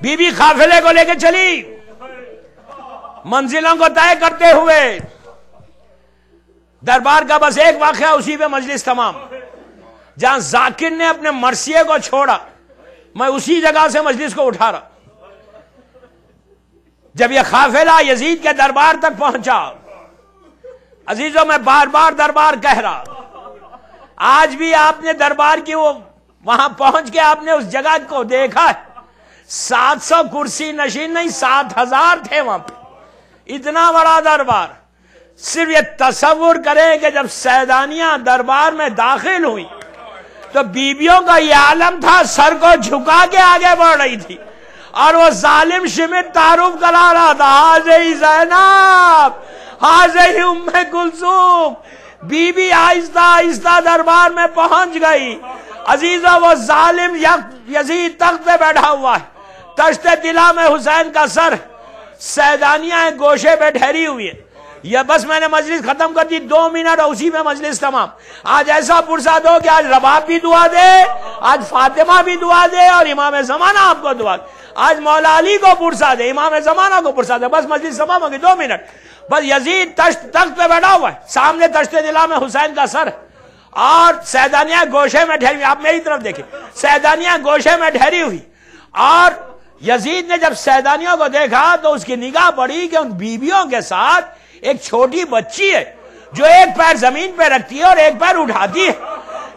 بی بی قافلے کو لے کے چلی، منزلوں کو طے کرتے ہوئے۔ دربار کا بس ایک واقعہ، اسی پہ مجلس تمام۔ جہاں ذاکر نے اپنے مرثیے کو چھوڑا، میں اسی جگہ سے مجلس کو اٹھا رہا۔ جب یہ قافلہ یزید کے دربار تک پہنچا، عزیزوں میں بار بار دربار کہہ رہا، آج بھی آپ نے دربار کی وہاں پہنچ کے آپ نے اس جگہ کو دیکھا ہے، 700 کرسی نشین نہیں، 7000 تھے وہاں پہ، اتنا بڑا دربار۔ صرف یہ تصور کریں کہ جب سیدانیاں دربار میں داخل ہوئی تو بیویوں کا یہ عالم تھا، سر کو جھکا کے آگے بڑھ رہی تھی، اور وہ ظالم شمر تعارف کرا رہا تھا، حاضر زینب، حاضر ام کلثوم۔ بی بی آہستہ آہستہ دربار میں پہنچ گئی۔ عزیزہ وہ ظالم یزید تخت پہ بیٹھا ہوا ہے، تشت طلا میں حسین کا سر، سیدانیاں گوشے پہ ٹھہری ہوئی ہے۔ یہ بس میں نے مجلس ختم کر دی، 2 منٹ اسی میں مجلس تمام۔ آج ایسا پرساد ہو کہ آج رباب بھی دعا دے، آج فاطمہ بھی دعا دے، اور امام زمانہ آپ کو دعا دے، آج مولا علی کو پرساد دے، امام زمانہ کو پرساد دے۔ بس مجلس تمام ہوگی، 2 منٹ بس۔ یزید تخت پہ بیٹھا ہوا ہے، سامنے تشت طلا میں حسین کا سر، اور سیدانیاں گوشے میں ٹھہری ہوئی۔ آپ میری طرف دیکھیں، سیدانیاں گوشے میں ٹھہری ہوئی، اور یزید نے جب سیدانیوں کو دیکھا تو اس کی نگاہ پڑی کہ ان بیویوں کے ساتھ ایک چھوٹی بچی ہے جو ایک پیر زمین پہ رکھتی ہے اور ایک پیر اٹھاتی ہے۔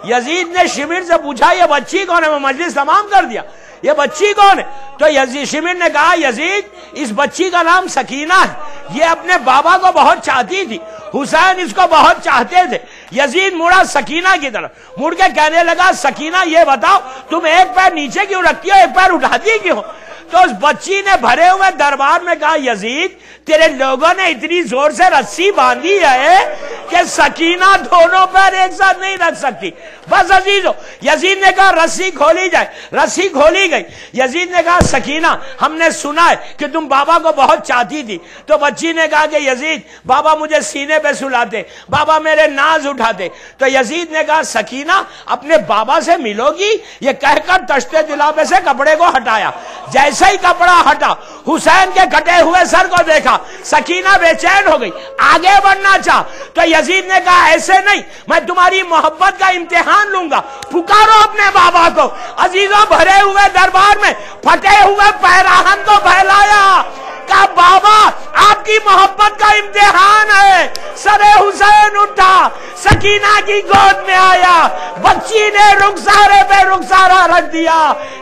یزید نے شمر سے پوچھا یہ بچی کون ہے؟ میں مجلس تمام کر دیا، یہ بچی کون ہے؟ تو شمر نے کہا یزید اس بچی کا نام سکینہ ہے، یہ اپنے بابا کو بہت چاہتی تھی، حسین اس کو بہت چاہتے تھے۔ یزید مڑا سکینہ کی طرف، مڑ کے کہنے لگا سکینہ یہ بتاؤ تم ایک پیر نیچے کیوں رکھتی ہو، ایک پیر اٹھاتی کیوں؟ تو اس بچی نے بھرے ہوئے دربار میں کہا یزید تیرے لوگوں نے اتنی زور سے رسی باندھی ہے کہ سکینہ دونوں پیر ایک ساتھ نہیں رکھ سکتی۔ بس عزیزو، یزید نے کہا رسی کھولی جائے، رسی کھولی گئی۔ یزید نے کہا سکینہ ہم نے سنا ہے کہ تم بابا کو بہت چاہتی تھی۔ تو بچی نے کہا کہ یزید بابا مجھے سینے پہ سلاتے، بابا میرے ناز اٹھاتے۔ تو یزید نے کہا سکینہ اپنے بابا سے ملو گی، یہ کہہ کر تشت طلا پہ سے کپڑے کو ہٹایا۔ جیسے ہی کپڑا ہٹا، حسین کے کٹے ہوئے سر کو دیکھا، سکینہ بے چین ہو گئی، آگے بڑھنا چاہ۔ تو یزید نے کہا ایسے نہیں، میں تمہاری محبت کا امتحان لوں گا، پکارو اپنے بابا کو۔ عزیزوں بھرے ہوئے دربار میں پھٹے ہوئے پیراہن کو پھیلایا، کہا بابا آپ کی محبت کا امتحان ہے۔ سر حسین اٹھا، سکینہ کی گود میں آیا، بچی نے رخسارے پہ رخسارہ رکھ دیا،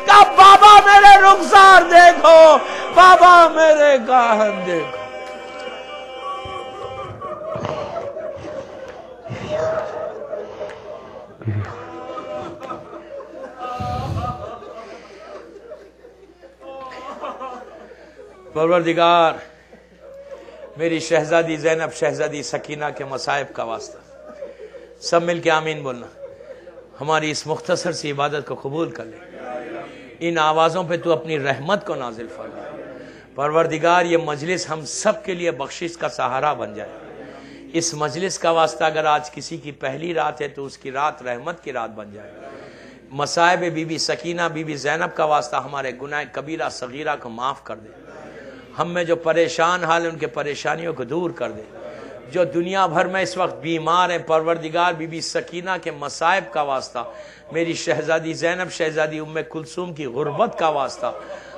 کہا بابا میرے رخسار دیکھو، بابا میرے گاہن دیکھو۔ پروردگار میری شہزادی زینب، شہزادی سکینہ کے مصائب کا واسطہ، سب مل کے آمین بولنا، ہماری اس مختصر سی عبادت کو قبول کر لے۔ ان آوازوں پہ تو اپنی رحمت کو نازل فرما۔ پروردگار یہ مجلس ہم سب کے لیے بخشش کا سہارا بن جائے۔ اس مجلس کا واسطہ اگر آج کسی کی پہلی رات ہے تو اس کی رات رحمت کی رات بن جائے۔ مصائب be be Sakina, be be زینب کا واسطہ ہمارے گناہ کبیرہ صغیرہ کو معاف کر دے۔ ہم میں جو پریشان حال ان کے پریشانیوں کو دور کر دے۔ جو دنیا بھر میں اس وقت بیمار ہیں، پروردگار بی بی سکینہ کے مصائب کا واسطہ، میری شہزادی زینب، شہزادی ام کلثوم کی غربت کا واسطہ،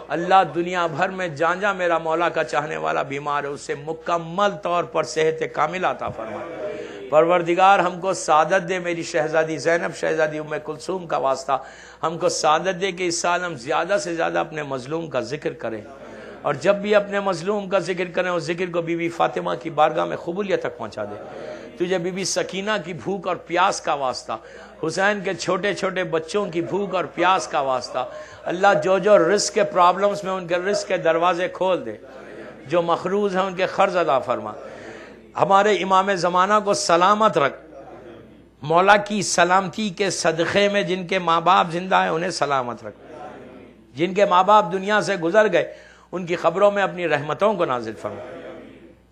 اللہ دنیا بھر میں جہاں جہاں میرا مولا کا چاہنے والا بیمار ہے اسے مکمل طور پر صحت کامل عطا فرمائے۔ پروردگار ہم کو سعادت دے، میری شہزادی زینب، شہزادی ام کلثوم کا واسطہ ہم کو سعادت دے کہ اس سال ہم زیادہ سے زیادہ اپنے مظلوم کا ذکر کریں، اور جب بھی اپنے مظلوم کا ذکر کریں اس ذکر کو بی بی فاطمہ کی بارگاہ میں قبولیت تک پہنچا دے۔ تجھے بی بی سکینہ کی بھوک اور پیاس کا واسطہ، حسین کے چھوٹے چھوٹے بچوں کی بھوک اور پیاس کا واسطہ، اللہ جو جو رزق کے پرابلمز میں ان کے رزق کے دروازے کھول دے، جو مقروض ہیں ان کے قرض ادا فرما۔ ہمارے امام زمانہ کو سلامت رکھ، مولا کی سلامتی کے صدقے میں جن کے ماں باپ زندہ ہیں انہیں سلامت رکھ، جن کے ماں باپ دنیا سے گزر گئے ان کی قبروں میں اپنی رحمتوں کو نازل فرما،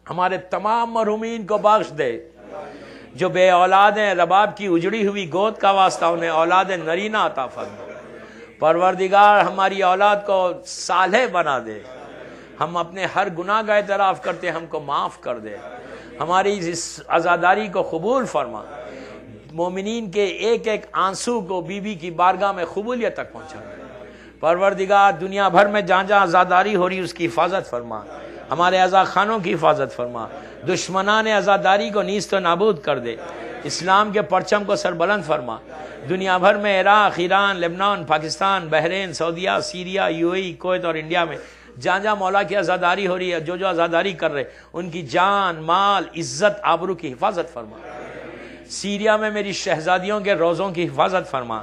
ہمارے تمام مرحومین کو بخش دے، جو بے اولاد ہیں رباب کی اجڑی ہوئی گود کا واسطہ انہیں اولاد نرینہ عطا فرما، پروردگار ہماری اولاد کو صالح بنا دے، ہم اپنے ہر گناہ کا اعتراف کرتے ہم کو معاف کر دے، ہماری اس عزاداری کو قبول فرما، مومنین کے ایک ایک آنسو کو بی بی کی بارگاہ میں قبولیت تک پہنچا دے، پروردگار دنیا بھر میں جہاں جہاں عزاداری ہو رہی اس کی حفاظت فرما، ہمارے عزا خانوں کی حفاظت فرما، دشمنان عزاداری کو نیست و نابود کر دے، اسلام کے پرچم کو سربلند فرما، دنیا بھر میں عراق، ایران، لبنان، پاکستان، بحرین، سعودیہ، Syria, U A E, Kuwait اور انڈیا میں جہاں جہاں مولا کی عزاداری ہو رہی ہے، جو جو عزاداری کر رہے ان کی جان، مال، عزت، آبرو کی حفاظت فرما، سیریا میں میری شہزادیوں کے روزوں کی حفاظت فرما،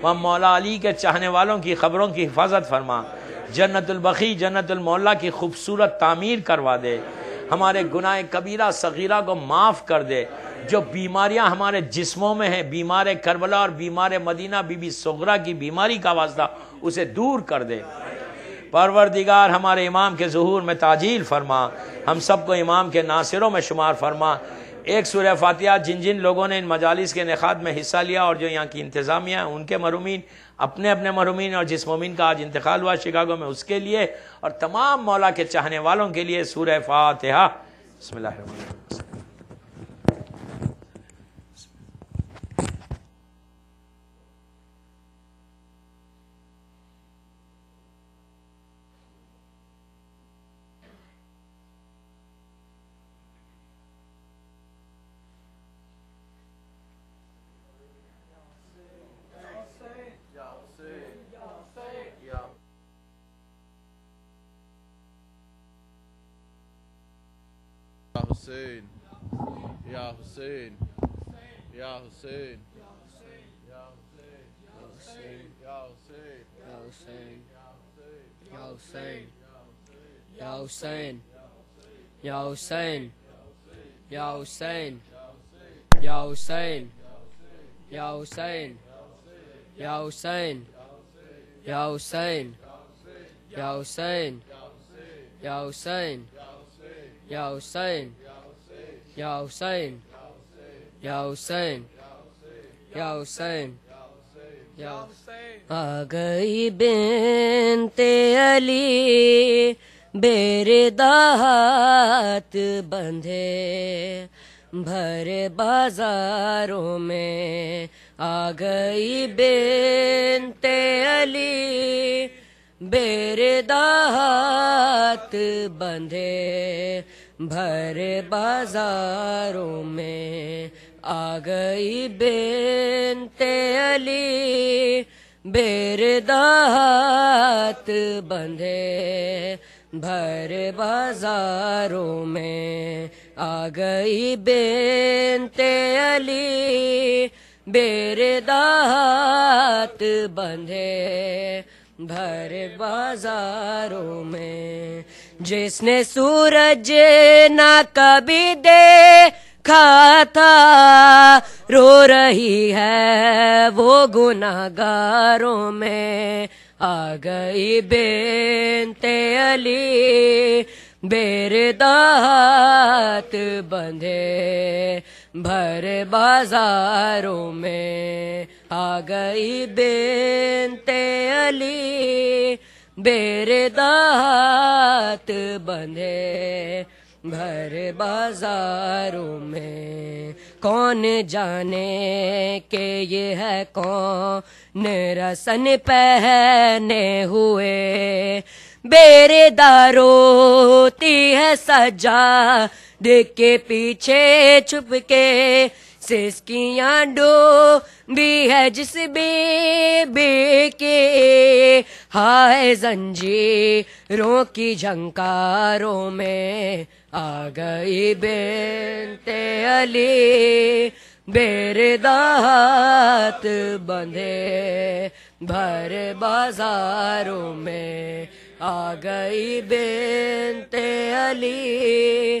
وہاں مولا علی کے چاہنے والوں کی قبروں کی حفاظت فرما، جنت البقیع جنت المولا کی خوبصورت تعمیر کروا دے، ہمارے گناہ کبیرہ صغیرہ کو معاف کر دے، جو بیماریاں ہمارے جسموں میں ہیں، بیمار کربلا اور بیمار مدینہ بی بی صغرا کی بیماری کا واسطہ اسے دور کر دے، پروردگار ہمارے امام کے ظہور میں تعجیل فرما، ہم سب کو امام کے ناصروں میں شمار فرما، ایک سورہ فاتحہ جن جن لوگوں نے ان مجالس کے انعقاد میں حصہ لیا اور جو یہاں کی انتظامیہ ہیں ان کے مرحومین، اپنے اپنے مرحومین اور جس مومن کا آج انتقال ہوا شکاگو میں اس کے لیے اور تمام مولا کے چاہنے والوں کے لیے سورہ فاتحہ۔ بسم اللہ الرحمن الرحیم۔ Hussein, Ya Hussein, Ya Hussein, Ya Hussein, Ya Hussein, Ya Hussein, Ya Hussein, Ya Hussein, Ya Hussein, Ya Hussein, Ya Hussein, Ya Hussein, Ya Hussein, Ya Hussein, Ya Hussein, Ya Hussein, Ya Hussein, Ya Hussein, Ya Hussein, Ya Hussein. آ گئی بنت علی بیردہات بندھے بھرے بازاروں میں، آ گئی بنت علی بیردہات بندھے بھرے بازاروں میں، آ گئی بنت علی بیردہات بندھے بھرے بازاروں میں، آ گئی بنت علی بیردہات بندھے بھرے بازاروں میں، جس نے سورج نہ کبھی دیکھا تھا رو رہی ہے وہ گناہگاروں میں، آ گئی بنت علی بیردہات بندھے بھرے بازاروں میں، آ گئی بنت علی بیردہات بندھے بھرے بازاروں میں، کون جانے کہ یہ ہے کون رسن پہنے ہوئے، بیردار روتی ہے سجاد کے پیچھے چھپ کے، سسکیاں ڈوبی ہے جس بی بی کے، ہائے زنجیروں کی جھنکاروں میں، آ گئی بنت علی بیردہات بندھے بھرے بازاروں میں، آ گئی بنت علی